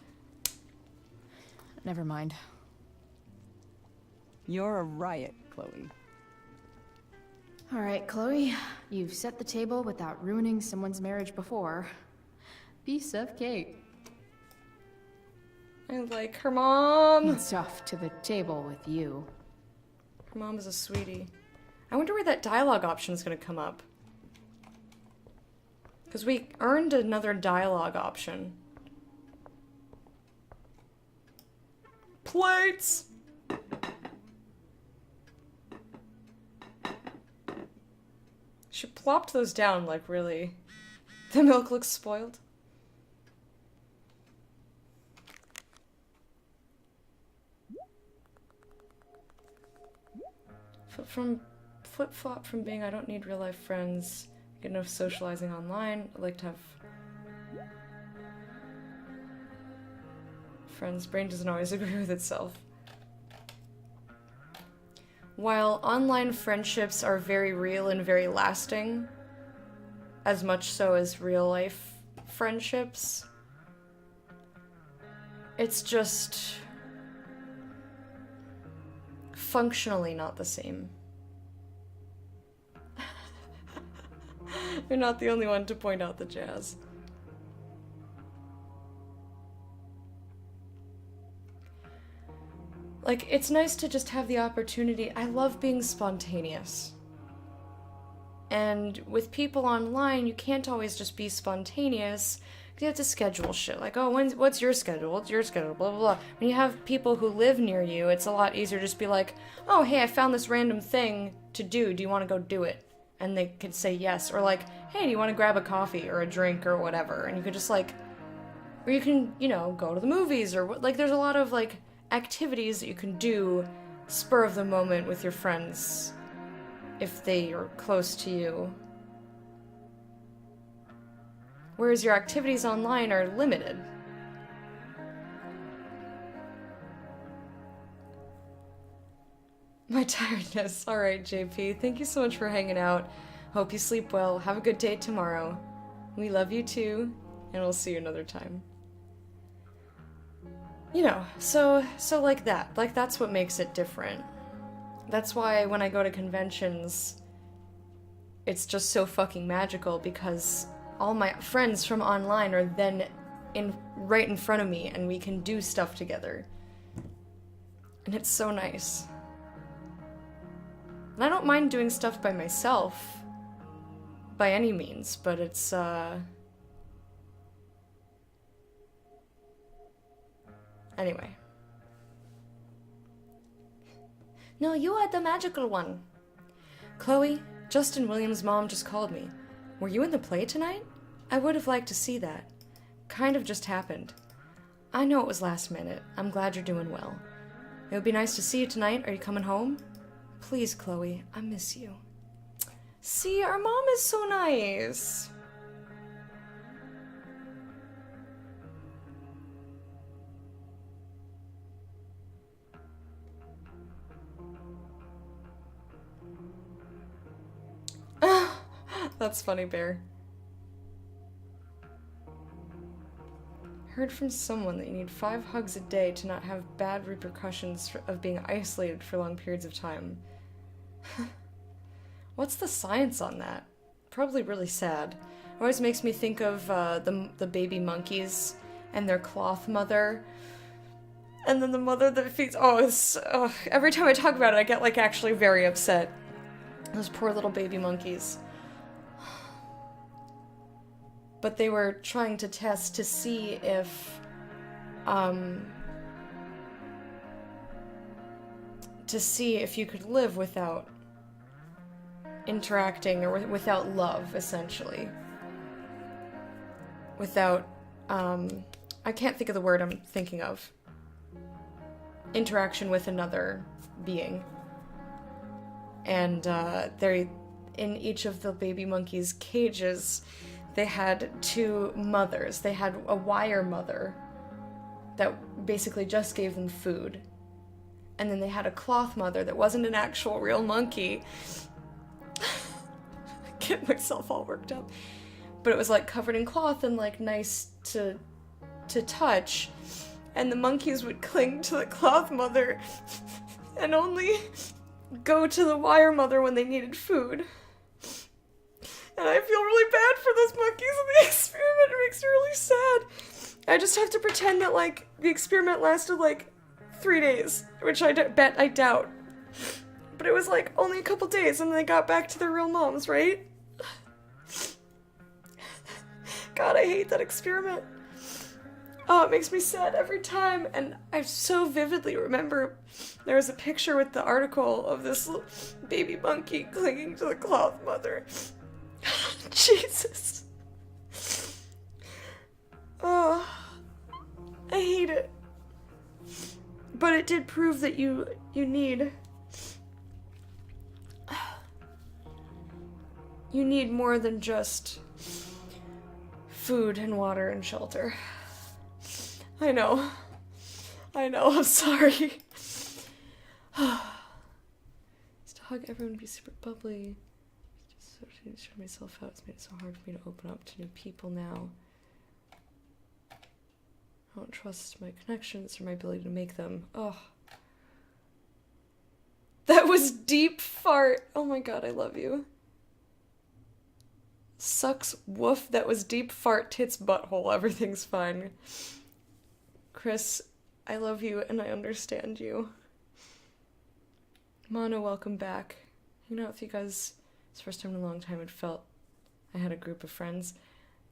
Never mind. You're a riot, Chloe. All right, Chloe. You've set the table without ruining someone's marriage before. Piece of cake. I like her mom. It's off to the table with you. Her mom is a sweetie. I wonder where that dialogue option is going to come up. Because we earned another dialogue option. Plates! She plopped those down like really. The milk looks spoiled. Flip-flop from being I don't need real life friends, get enough socializing online, I like to have friends. Brain doesn't always agree with itself. while online friendships are very real and very lasting, as much so as real life friendships, it's just functionally not the same. You're not the only one to point out the jazz. Like, it's nice to just have the opportunity. I love being spontaneous. And with people online, you can't always just be spontaneous. You have to schedule shit. Like, oh, what's your schedule? What's your schedule? Blah, blah, blah. When you have people who live near you, it's a lot easier to just be like, oh, hey, I found this random thing to do. Do you want to go do it? And they could say yes. Or like, hey, do you want to grab a coffee or a drink or whatever? And you could just like, or you can, you know, go to the movies or like, there's a lot of like activities that you can do spur of the moment with your friends if they are close to you. Whereas your activities online are limited. My tiredness. Alright, JP. Thank you so much for hanging out. Hope you sleep well. Have a good day tomorrow. We love you too, and we'll see you another time. You know, so like that. Like, that's what makes it different. That's why when I go to conventions, it's just so fucking magical, because all my friends from online are then right in front of me, and we can do stuff together. And it's so nice. And I don't mind doing stuff by myself, by any means, but it's, anyway. No, you are the magical one. Chloe, Justin Williams' mom just called me. Were you in the play tonight? I would have liked to see that. Kind of just happened. I know it was last minute. I'm glad you're doing well. It would be nice to see you tonight. Are you coming home? Please, Chloe. I miss you. See, our mom is so nice. That's funny, Bear. Heard from someone that you need 5 hugs a day to not have bad repercussions of being isolated for long periods of time. What's the science on that? Probably really sad. It always makes me think of the baby monkeys and their cloth mother. And then the mother that feeds... Oh, every time I talk about it, I get, like, actually very upset. Those poor little baby monkeys. But they were trying to test to see if, you could live without interacting, or without love, essentially. Without, I can't think of the word I'm thinking of. Interaction with another being. And, in each of the baby monkeys' cages, they had 2 mothers. They had a wire mother that basically just gave them food. And then they had a cloth mother that wasn't an actual real monkey. I get myself all worked up. But it was like covered in cloth and like nice to touch. And the monkeys would cling to the cloth mother and only go to the wire mother when they needed food. And I feel really bad for those monkeys in the experiment. It makes me really sad. I just have to pretend that, like, the experiment lasted, like, 3 days. Which I bet I doubt. But it was, like, only a couple days and they got back to their real moms, right? God, I hate that experiment. Oh, it makes me sad every time. And I so vividly remember there was a picture with the article of this baby monkey clinging to the cloth mother. Jesus. Oh, I hate it. But it did prove that you need more than just food and water and shelter. I know, I'm sorry. hug everyone, be super bubbly. Just sort of showed myself out. It's made it so hard for me to open up to new people now. I don't trust my connections or my ability to make them. Oh. That was deep fart. Oh my god, I love you. Sucks, woof, that was deep fart, tits, butthole. Everything's fine. Chris, I love you and I understand you. Mono, welcome back. Hanging out with you guys. It's the first time in a long time it felt I had a group of friends.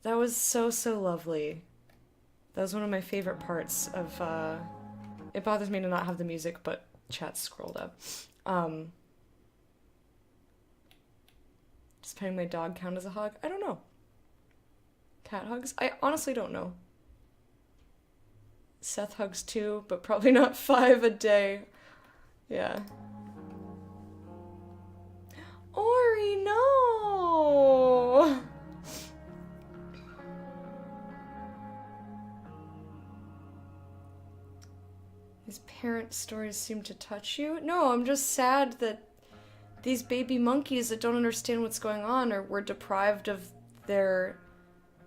That was so, so lovely. That was one of my favorite parts of, it bothers me to not have the music, but chat's scrolled up. Does petting my dog count as a hug? I don't know. Cat hugs? I honestly don't know. Seth hugs too, but probably not 5 a day. Yeah. Ori, no! These parent stories seem to touch you? No, I'm just sad that these baby monkeys that don't understand what's going on were deprived of their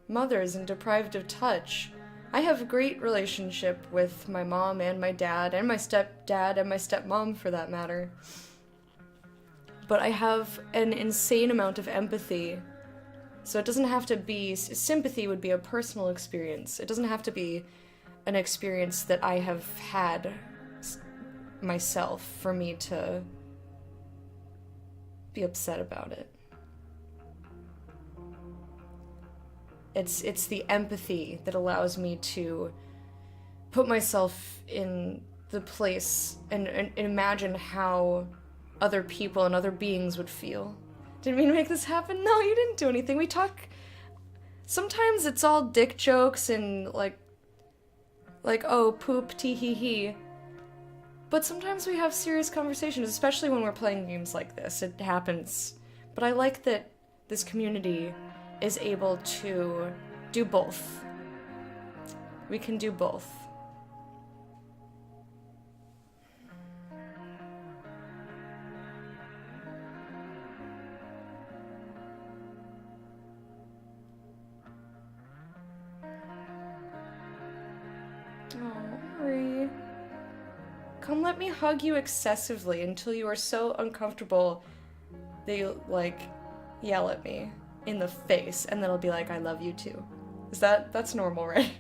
mothers and deprived of touch. I have a great relationship with my mom and my dad and my stepdad and my stepmom for that matter. But I have an insane amount of empathy. So it doesn't have to be, sympathy would be a personal experience. It doesn't have to be an experience that I have had myself for me to be upset about it. It's the empathy that allows me to put myself in the place and imagine how other people and other beings would feel. Didn't mean to make this happen. No, you didn't do anything. We talk. Sometimes it's all dick jokes and like oh, poop, tee hee hee. But sometimes we have serious conversations, especially when we're playing games like this. It happens. But I like that this community is able to do both. We can do both. Oh, Ori. Come let me hug you excessively until you are so uncomfortable that you, like, yell at me in the face, and then I'll be like, I love you too. That's normal, right?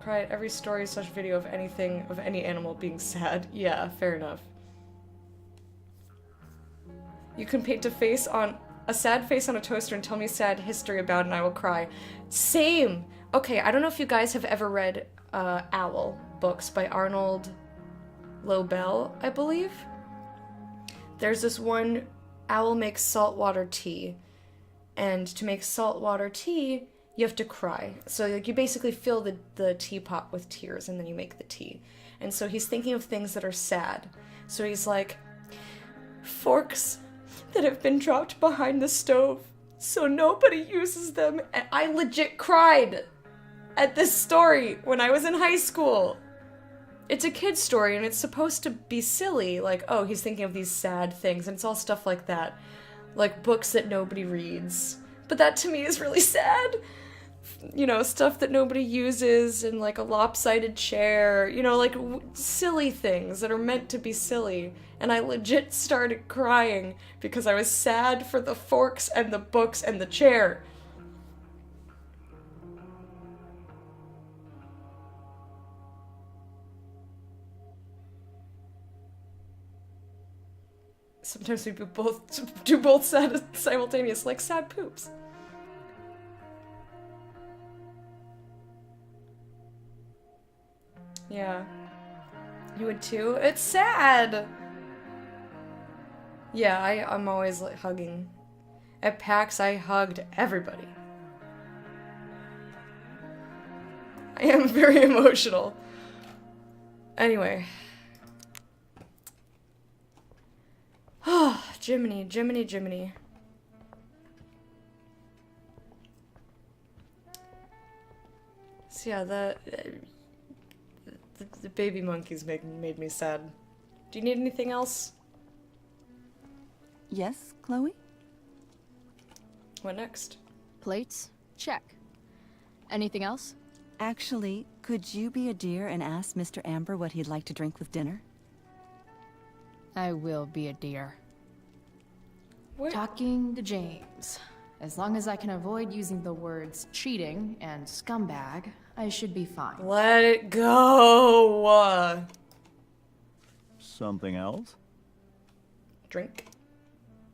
Cry at every story / video of anything, of any animal being sad. Yeah, fair enough. You can paint a sad face on a toaster and tell me sad history about it and I will cry. Same! Okay, I don't know if you guys have ever read Owl books by Arnold Lobel, I believe. There's this one, Owl makes saltwater tea. And to make saltwater tea, you have to cry. So like, you basically fill the teapot with tears and then you make the tea. And so he's thinking of things that are sad. So he's like, forks that have been dropped behind the stove so nobody uses them. And I legit cried at this story when I was in high school. It's a kid's story and it's supposed to be silly, like, oh, he's thinking of these sad things, and it's all stuff like that. Like books that nobody reads. But that to me is really sad. You know, stuff that nobody uses, and like a lopsided chair, you know, like silly things that are meant to be silly. And I legit started crying because I was sad for the forks and the books and the chair. Sometimes we do both sad simultaneous, like sad poops. Yeah. You would too? It's sad! Yeah, I'm always like hugging. At PAX, I hugged everybody. I am very emotional. Anyway. Oh, Jiminy, Jiminy, Jiminy. So yeah, The baby monkeys made me sad. Do you need anything else? Yes, Chloe? What next? Plates? Check. Anything else? Actually, could you be a dear and ask Mr. Amber what he'd like to drink with dinner? I will be a dear. What? Talking to James. As long as I can avoid using the words cheating and scumbag, I should be fine. Let it go! Something else? Drink.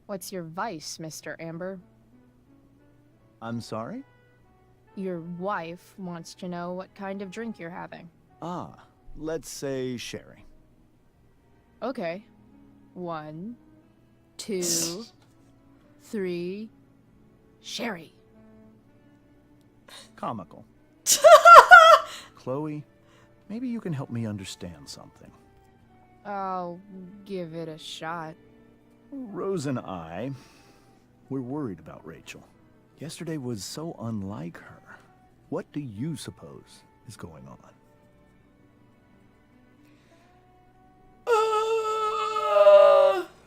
What's your vice, Mr. Amber? I'm sorry? Your wife wants to know what kind of drink you're having. Ah, let's say sherry. Okay. 1, 2, 3. Sherry. Comical. Chloe, maybe you can help me understand something. I'll give it a shot. Rose and I, we're worried about Rachel. Yesterday was so unlike her. What do you suppose is going on?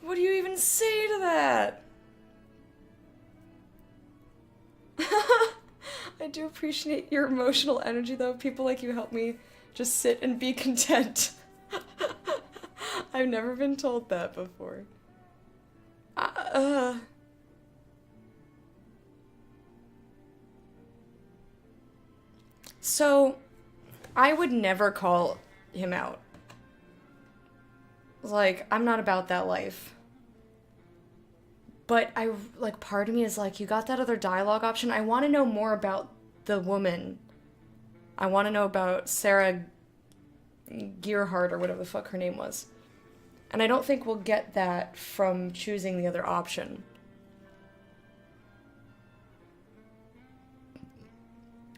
What do you even say to that? I do appreciate your emotional energy, though. People like you help me just sit and be content. I've never been told that before. So, I would never call him out. Like, I'm not about that life. But part of me is like, you got that other dialogue option. I want to know more about the woman. I want to know about Sarah Gearhart or whatever the fuck her name was. And I don't think we'll get that from choosing the other option.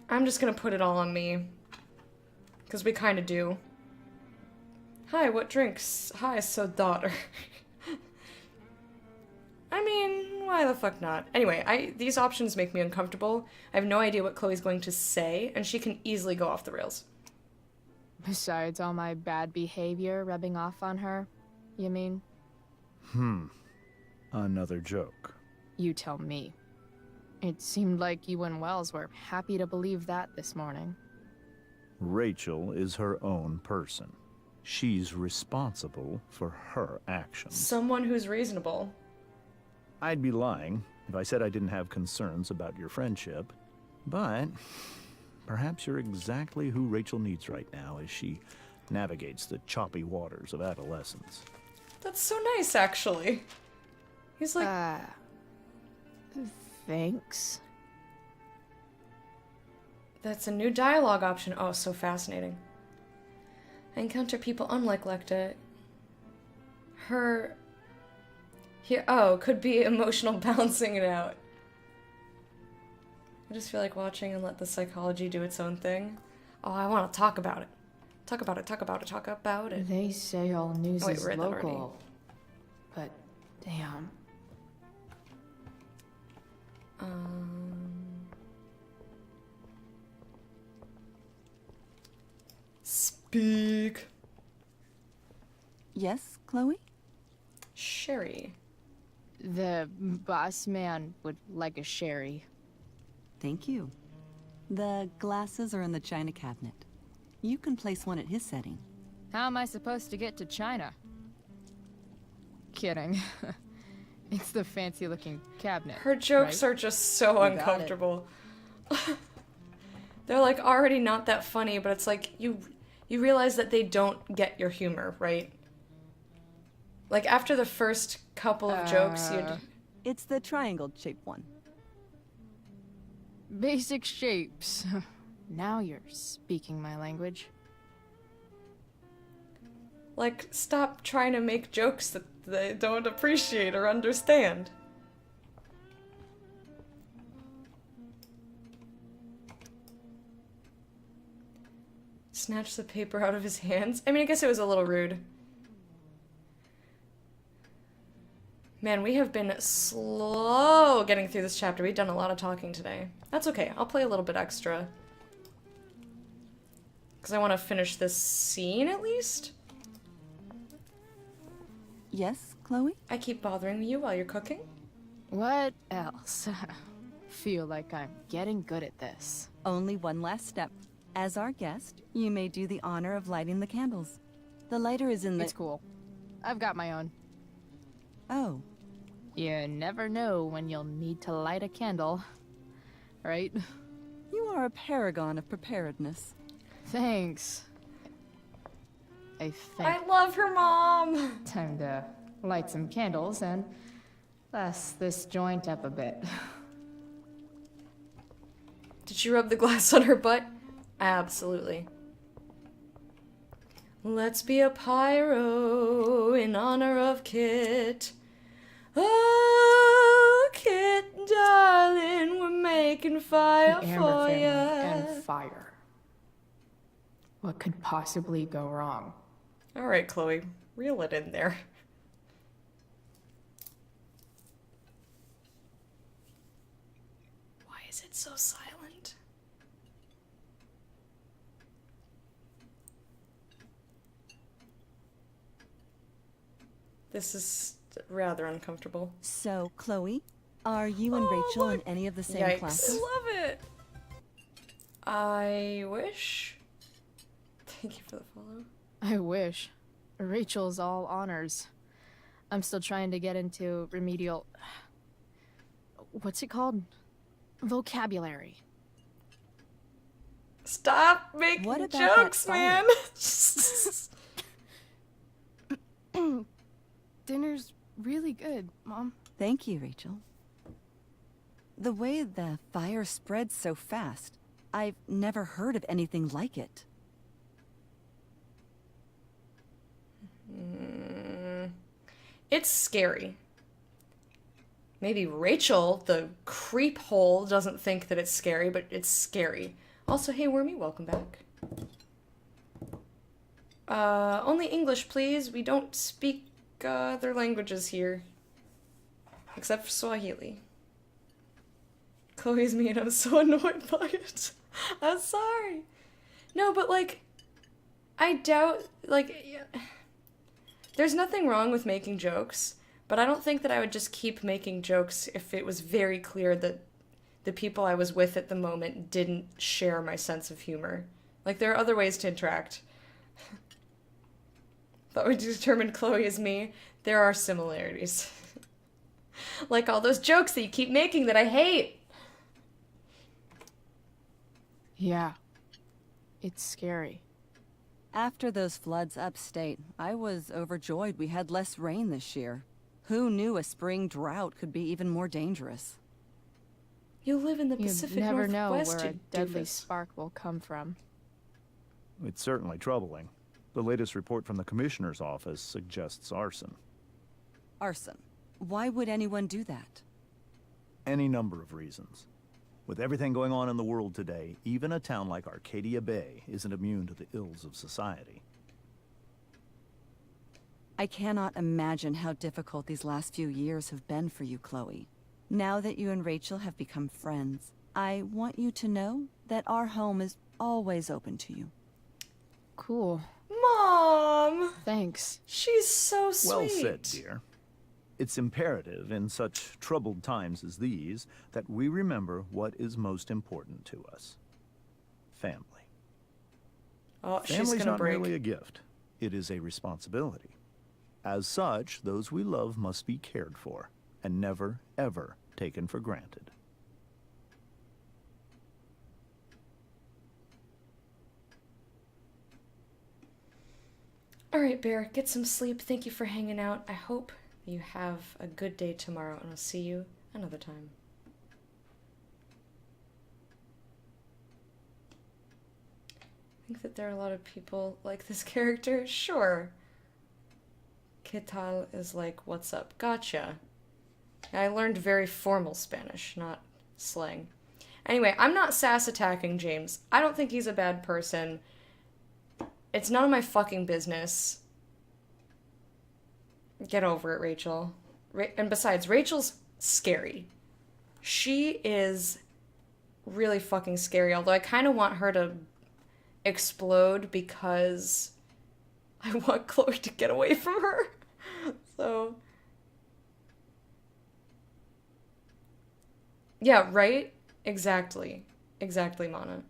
I'm just gonna put it all on me. Because we kind of do. Hi, what drinks? Hi, so daughter. I mean, why the fuck not? Anyway, these options make me uncomfortable. I have no idea what Chloe's going to say, and she can easily go off the rails. Besides all my bad behavior rubbing off on her, you mean? Another joke. You tell me. It seemed like you and Wells were happy to believe that this morning. Rachel is her own person. She's responsible for her actions. Someone who's reasonable. I'd be lying if I said I didn't have concerns about your friendship, but perhaps you're exactly who Rachel needs right now as she navigates the choppy waters of adolescence. That's so nice, actually. He's like... Thanks. That's a new dialogue option. Oh, so fascinating. I encounter people unlike Lecta. Could be emotional balancing it out. I just feel like watching and let the psychology do its own thing. Oh, I want to talk about it. Talk about it. They say all news wait, is we're at that already. local. But, damn. Speak. Yes, Chloe? Sherry. The boss man would like a sherry. Thank you. The glasses are in the china cabinet. You can place one at his setting. How am I supposed to get to China? Kidding. It's the fancy-looking cabinet. Her jokes right? are just so You got uncomfortable. They're like already not that funny, but it's like you realize that they don't get your humor, right? Like after the first couple of jokes, It's the triangle-shaped one. Basic shapes. Now you're speaking my language. Like, stop trying to make jokes that they don't appreciate or understand. Snatch the paper out of his hands. I mean, I guess it was a little rude. Man, we have been slow getting through this chapter. We've done a lot of talking today. That's okay. I'll play a little bit extra. Because I want to finish this scene at least. Yes, Chloe? I keep bothering you while you're cooking. What else? Feel like I'm getting good at this. Only one last step. As our guest, you may do the honor of lighting the candles. The lighter is in the... It's cool. I've got my own. Oh. You never know when you'll need to light a candle. Right? You are a paragon of preparedness. Thanks. I think... I love her mom! Time to light some candles and bless this joint up a bit. Did she rub the glass on her butt? Absolutely. Let's be a pyro in honor of Kit. Oh, Kit, darling, we're making fire The Amber for family ya. and fire. What could possibly go wrong? All right, Chloe, reel it in there. Why is it so silent? This is rather uncomfortable. So, Chloe, are you and Rachel in any of the same Yikes. classes? Love it. I wish. Thank you for the follow. I wish. Rachel's all honors. I'm still trying to get into remedial... What's it called? Vocabulary. Stop making What about jokes, that man. Dinner's really good, Mom. Thank you, Rachel. The way the fire spreads so fast, I've never heard of anything like it. It's scary. Maybe Rachel, the creep hole, doesn't think that it's scary, but it's scary. Also, hey Wormy, welcome back. Only English, please. We don't speak other languages here. Except for Swahili. Chloe's me and I'm so annoyed by it. I'm sorry. No, but like, I doubt, like, yeah. There's nothing wrong with making jokes, but I don't think that I would just keep making jokes if it was very clear that the people I was with at the moment didn't share my sense of humor. Like, there are other ways to interact. Thought we determined Chloe is me. There are similarities. Like all those jokes that you keep making that I hate. Yeah. It's scary. After those floods upstate, I was overjoyed we had less rain this year. Who knew a spring drought could be even more dangerous? You live in the You Pacific never Northwest, know where a you deadly doofus. spark will come from. It's certainly troubling. The latest report from the Commissioner's office suggests arson. Arson. Why would anyone do that? Any number of reasons. With everything going on in the world today, even a town like Arcadia Bay isn't immune to the ills of society. I cannot imagine how difficult these last few years have been for you, Chloe. Now that you and Rachel have become friends, I want you to know that our home is always open to you. Cool. Mom! Thanks. She's so sweet. Well said, dear. It's imperative in such troubled times as these that we remember what is most important to us. Family. Oh, she's Family's gonna not break. merely a gift. It is a responsibility. As such, those we love must be cared for and never, ever taken for granted. All right, Bear, get some sleep. Thank you for hanging out. I hope you have a good day tomorrow, and I'll see you another time. I think that there are a lot of people like this character. Sure. ¿Qué tal is like, what's up? Gotcha. I learned very formal Spanish, not slang. Anyway, I'm not sass attacking James. I don't think he's a bad person. It's none of my fucking business. Get over it, Rachel. And besides, Rachel's scary. She is really fucking scary, although I kind of want her to explode because I want Chloe to get away from her. So yeah, right? Exactly. Exactly, Mana.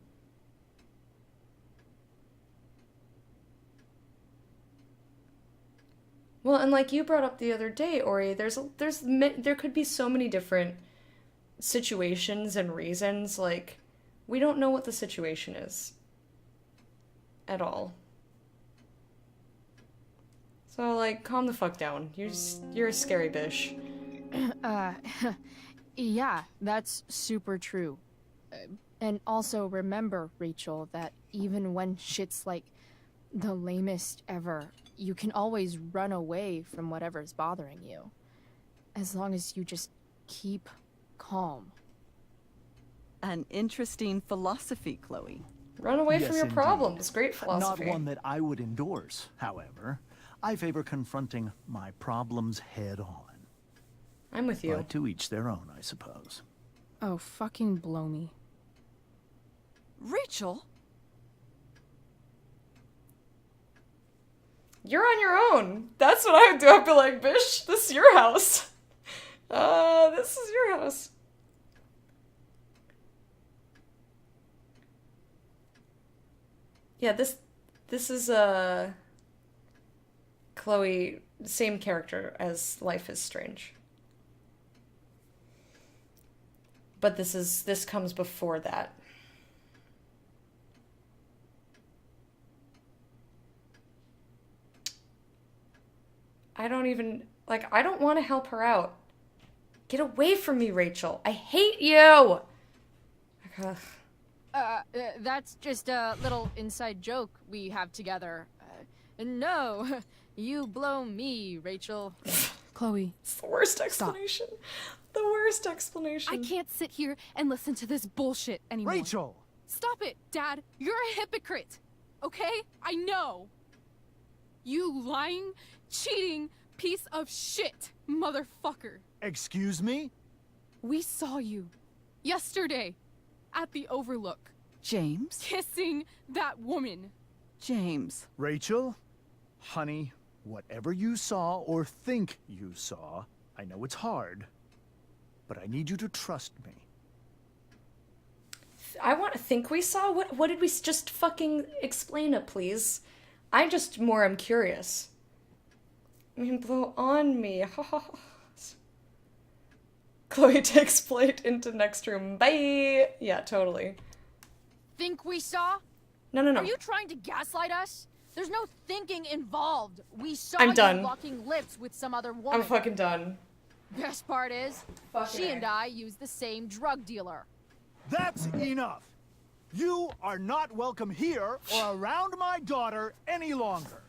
Well, and like you brought up the other day, Ori, there could be so many different situations and reasons. Like, we don't know what the situation is at all. So, like, calm the fuck down. You're a scary bitch. Yeah, that's super true. And also remember, Rachel, that even when shit's like the lamest ever, you can always run away from whatever's bothering you. As long as you just keep calm. An interesting philosophy, Chloe. Run away from Yes, your indeed. problems. Great philosophy. Not one that I would endorse, however. I favor confronting my problems head on. I'm with you. But to each their own, I suppose. Oh, fucking blow me. Rachel? You're on your own. That's what I would do. I'd be like, bitch, this is your house. This is your house. Yeah, this is Chloe, same character as Life is Strange. But this comes before that. I don't want to help her out. Get away from me, Rachel. I hate you! Ugh. That's just a little inside joke we have together. No, you blow me, Rachel. Chloe. It's the worst explanation. The worst explanation. I can't sit here and listen to this bullshit anymore. Rachel! Stop it, Dad. You're a hypocrite. Okay? I know. You lying, cheating piece of shit, motherfucker. Excuse me? We saw you yesterday at the Overlook. James? Kissing that woman. James. Rachel? Honey, whatever you saw or think you saw, I know it's hard, but I need you to trust me. I want to think we saw. What did we just fucking explain it, please? I just more am curious. I mean, blow on me. Chloe takes plate into next room. Bye. Yeah, totally. Think we saw? No. Are you trying to gaslight us? There's no thinking involved. We saw I'm done. you locking lips with some other woman. I'm fucking done. Best part is, Fucking she A. and I use the same drug dealer. That's enough! You are not welcome here or around my daughter any longer.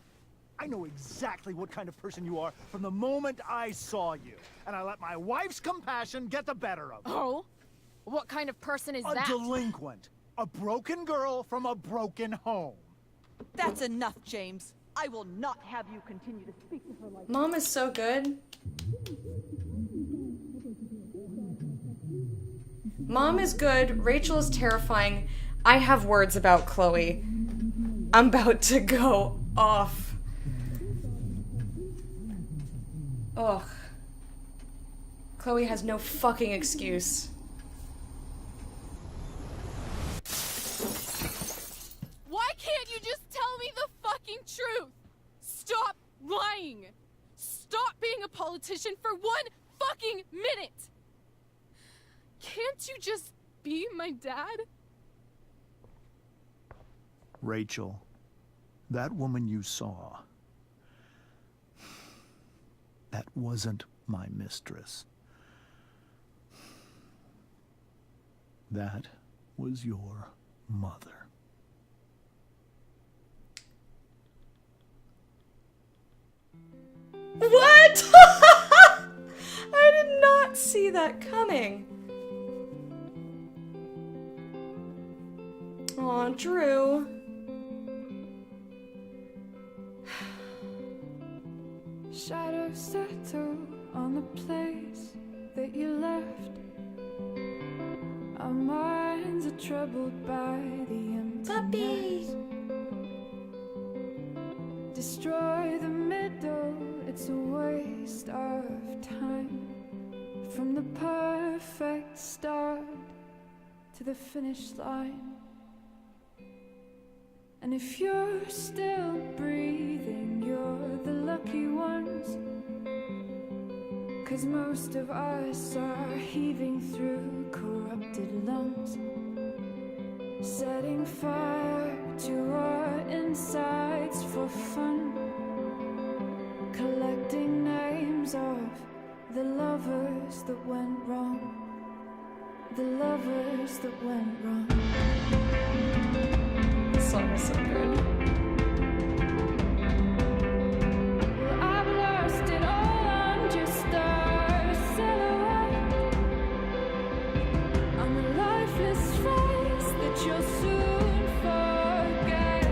I know exactly what kind of person you are from the moment I saw you, and I let my wife's compassion get the better of me. Oh? What kind of person is A that? delinquent. A broken girl from a broken home. That's enough, James. I will not have you continue to speak to her like that. Mom is so good. Mom is good. Rachel is terrifying. I have words about Chloe. I'm about to go off. Ugh. Chloe has no fucking excuse. Why can't you just tell me the fucking truth? Stop lying. Stop being a politician for 1 fucking minute. Can't you just be my dad? Rachel, that woman you saw, that wasn't my mistress. That was your mother. What? I did not see that coming. Aw, Drew. Shadows settle on the place that you left. Our minds are troubled by the emptiness. destroy the middle, it's a waste of time. From the perfect start to the finish line. And if you're still breathing, you're the lucky ones. 'Cause most of us are heaving through corrupted lungs, setting fire to our insides for fun, collecting names of the lovers that went wrong, the lovers that went wrong. This song is so good. Well, I've lost it all, I'm just a silhouette. I'm a lifeless face that you'll soon forget.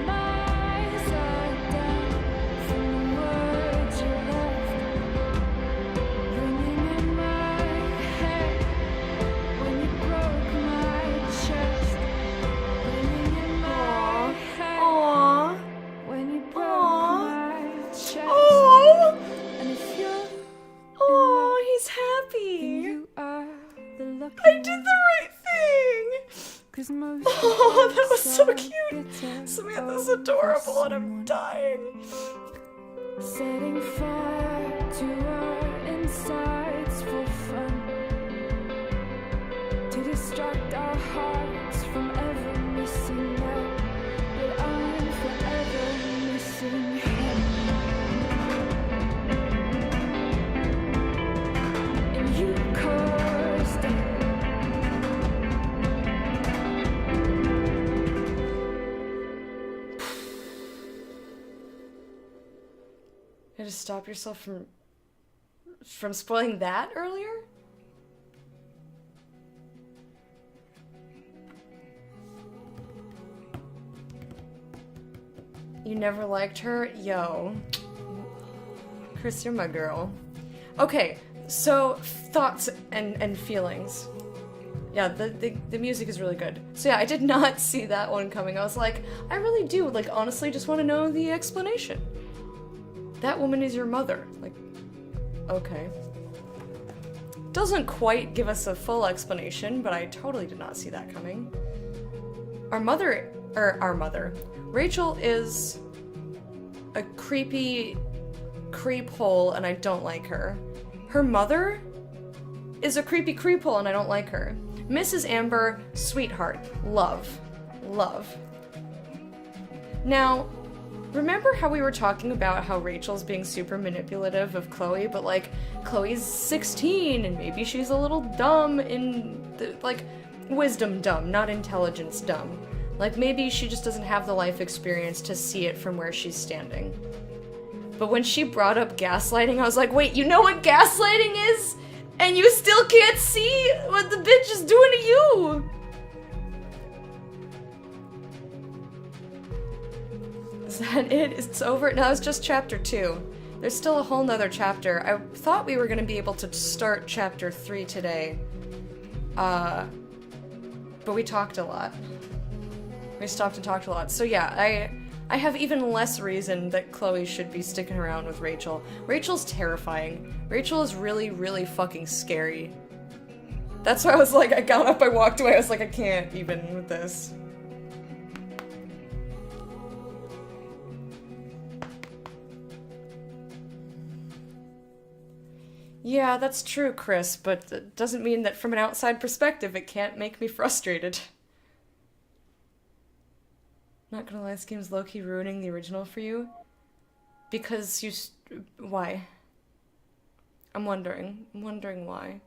My eyes are down from the words you left, ringing in my head when you broke my chest, ringing in my head when you broke my chest. And if you're Oh, he's happy. you are the lucky I did the right thing. 'Cause most Oh, of that was us so are cute. bitter Samantha's over adorable and I'm someone. dying. Setting fire to our insides for fun, to distract our hearts from ever missing that. But I'm forever missing him. And you caused it. You had to stop yourself from spoiling that earlier? You never liked her? Yo. Chris, you're my girl. Okay, so thoughts and feelings. Yeah, the music is really good. So yeah, I did not see that one coming. I was like, I really do, like, honestly just want to know the explanation. That woman is your mother. Like, okay. Doesn't quite give us a full explanation, but I totally did not see that coming. Our mother, Rachel is a creepy creephole and I don't like her. Her mother is a creepy creephole and I don't like her. Mrs. Amber, sweetheart, love. Now, remember how we were talking about how Rachel's being super manipulative of Chloe, but like, Chloe's 16 and maybe she's a little dumb like, wisdom dumb, not intelligence dumb. Like, maybe she just doesn't have the life experience to see it from where she's standing. But when she brought up gaslighting, I was like, wait, you know what gaslighting is? And you still can't see what the bitch is doing to you! Is that it? It's over? No, it's just chapter 2. There's still a whole nother chapter. I thought we were gonna be able to start chapter 3 today. But we talked a lot. We stopped and talked a lot. So yeah, I have even less reason that Chloe should be sticking around with Rachel. Rachel's terrifying. Rachel is really, really fucking scary. That's why I was like, I got up, I walked away, I was like, I can't even with this. Yeah, that's true, Chris, but it doesn't mean that from an outside perspective it can't make me frustrated. Not gonna lie, this game's low-key ruining the original for you. Because you... why? I'm wondering why.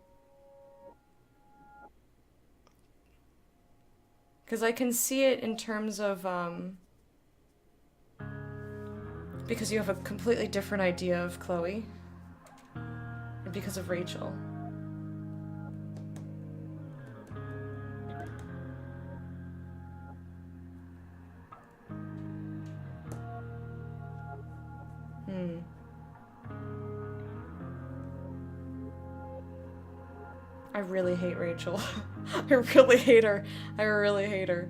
Because I can see it in terms of, because you have a completely different idea of Chloe. And because of Rachel. I really hate Rachel. I really hate her. I really hate her.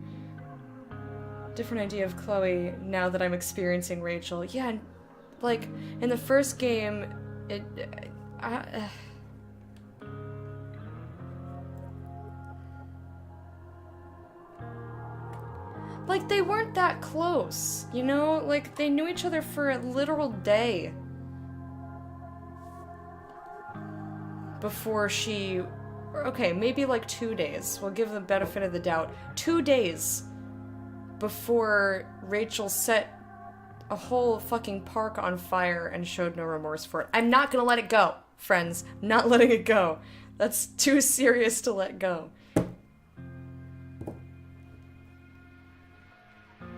different idea of Chloe now that I'm experiencing Rachel. Yeah, like, in the first game, like, they weren't that close, you know? Like, they knew each other for a literal day. Before she... Okay, maybe like 2 days. We'll give the benefit of the doubt. 2 days before Rachel set a whole fucking park on fire and showed no remorse for it. I'm not gonna let it go, friends. Not letting it go. That's too serious to let go.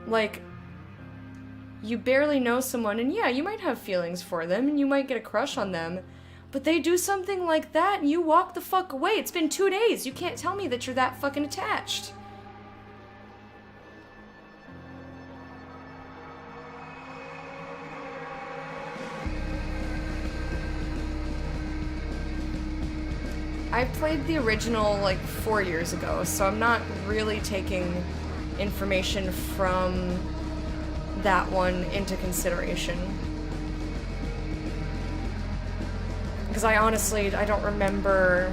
Like, you barely know someone, and yeah, you might have feelings for them, and you might get a crush on them, but they do something like that, and you walk the fuck away. It's been 2 days. You can't tell me that you're that fucking attached. I played the original like 4 years ago, so I'm not really taking information from that one into consideration. Because I honestly, I don't remember.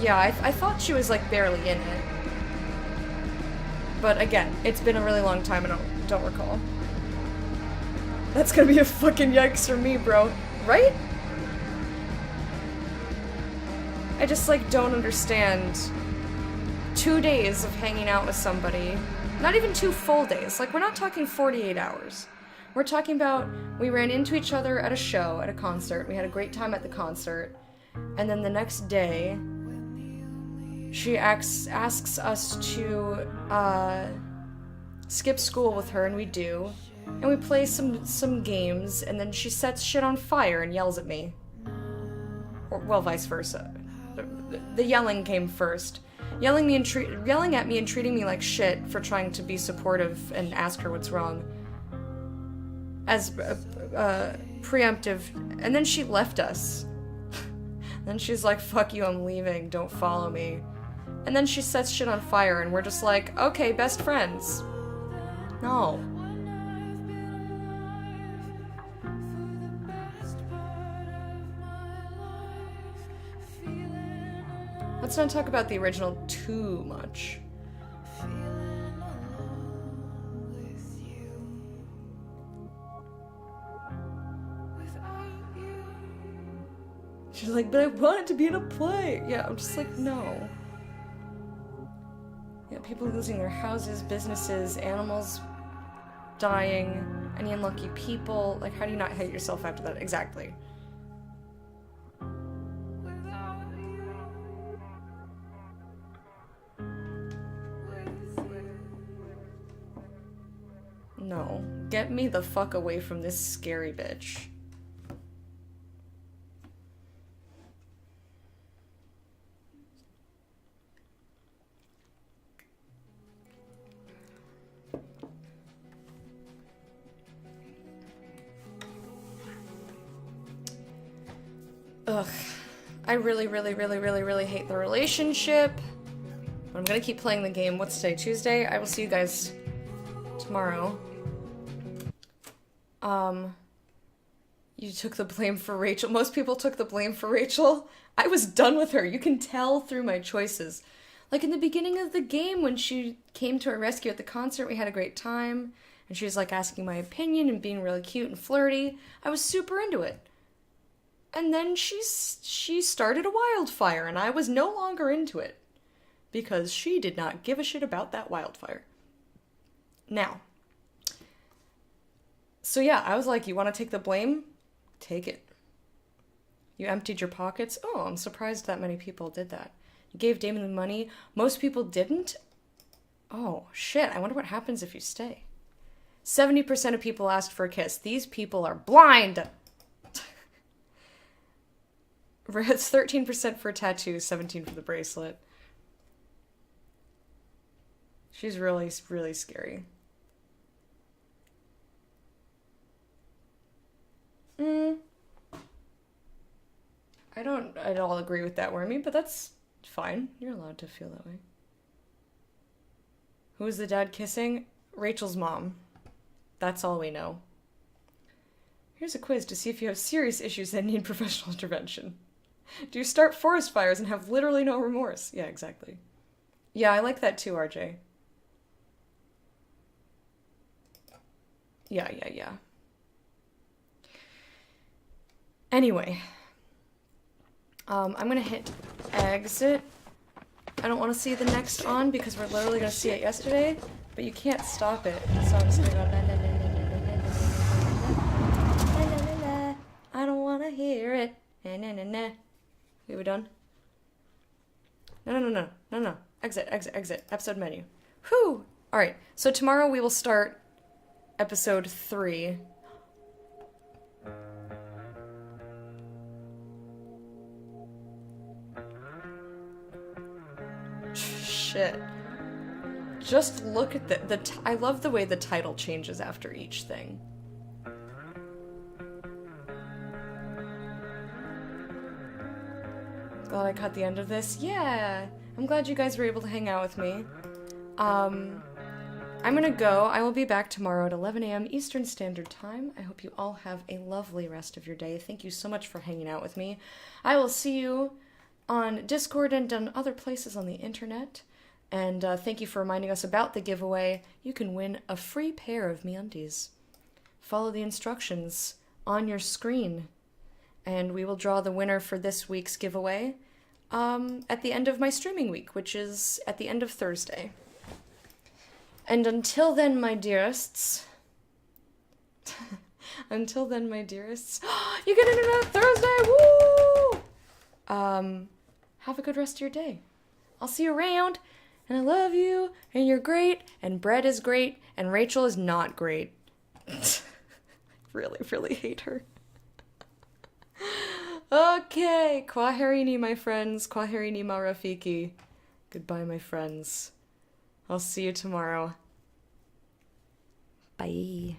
Yeah, I thought she was like barely in it. But again, it's been a really long time and I don't recall. That's gonna be a fucking yikes for me, bro. Right? I just, like, don't understand 2 days of hanging out with somebody. Not even 2 full days. Like, we're not talking 48 hours. We're talking about we ran into each other at a show, at a concert. We had a great time at the concert. And then the next day, she asks us to skip school with her, and we do. And we play some games, and then she sets shit on fire and yells at me. Or, well, vice versa. The yelling came first. Yelling at me and treating me like shit for trying to be supportive and ask her what's wrong. As preemptive. And then she left us. Then she's like, fuck you, I'm leaving, don't follow me. And then she sets shit on fire and we're just like, okay, best friends. No. Let's not talk about the original too much. She's like, but I wanted to be in a play. Yeah, I'm just like, no. Yeah, people losing their houses, businesses, animals dying, any unlucky people. Like, how do you not hate yourself after that? Exactly. No. Get me the fuck away from this scary bitch. Ugh. I really hate the relationship. But I'm gonna keep playing the game. What's today? Tuesday? I will see you guys tomorrow. You took the blame for Rachel. Most people took the blame for Rachel. I was done with her. You can tell through my choices. Like in the beginning of the game when she came to our rescue at the concert, we had a great time. And she was like asking my opinion and being really cute and flirty. I was super into it. And then she started a wildfire and I was no longer into it. Because she did not give a shit about that wildfire. Now. So yeah, I was like, you want to take the blame? Take it. You emptied your pockets? Oh, I'm surprised that many people did that. You gave Damon the money? Most people didn't? Oh, shit, I wonder what happens if you stay. 70% of people asked for a kiss. These people are blind! It's 13% for a tattoo, 17% for the bracelet. She's really scary. I don't at all agree with that, Wormy, but that's Fine, you're allowed to feel that way. Who is the dad kissing? Rachel's mom. That's all we know. Here's a quiz to see if you have serious issues that need professional intervention. Do you start forest fires and have literally no remorse? Yeah, exactly. Yeah, I like that too, RJ. Yeah. Anyway. I'm gonna hit exit. I don't want to see the next on because we're literally gonna see it yesterday, but you can't stop it. So I'm just gonna go la la la la la la la la. I don't want to hear it. Na na na na. Okay, we done? No. Exit. Episode menu. Whew! Alright, so tomorrow we will start episode 3. Shit. Just look at I love the way the title changes after each thing. Glad I caught the end of this. Yeah! I'm glad you guys were able to hang out with me. I'm gonna go. I will be back tomorrow at 11 a.m. Eastern Standard Time. I hope you all have a lovely rest of your day. Thank you so much for hanging out with me. I will see you on Discord and on other places on the internet. And thank you for reminding us about the giveaway. You can win a free pair of MeUndies. Follow the instructions on your screen. And we will draw the winner for this week's giveaway at the end of my streaming week, which is at the end of Thursday. And until then, my dearests... you get it on Thursday! Woo! Have a good rest of your day. I'll see you around, and I love you, and you're great, and Brett is great, and Rachel is not great. I really hate her. Okay, Kwaherini, my friends. Kwaherini, ma Rafiki. Goodbye, my friends. I'll see you tomorrow. Bye.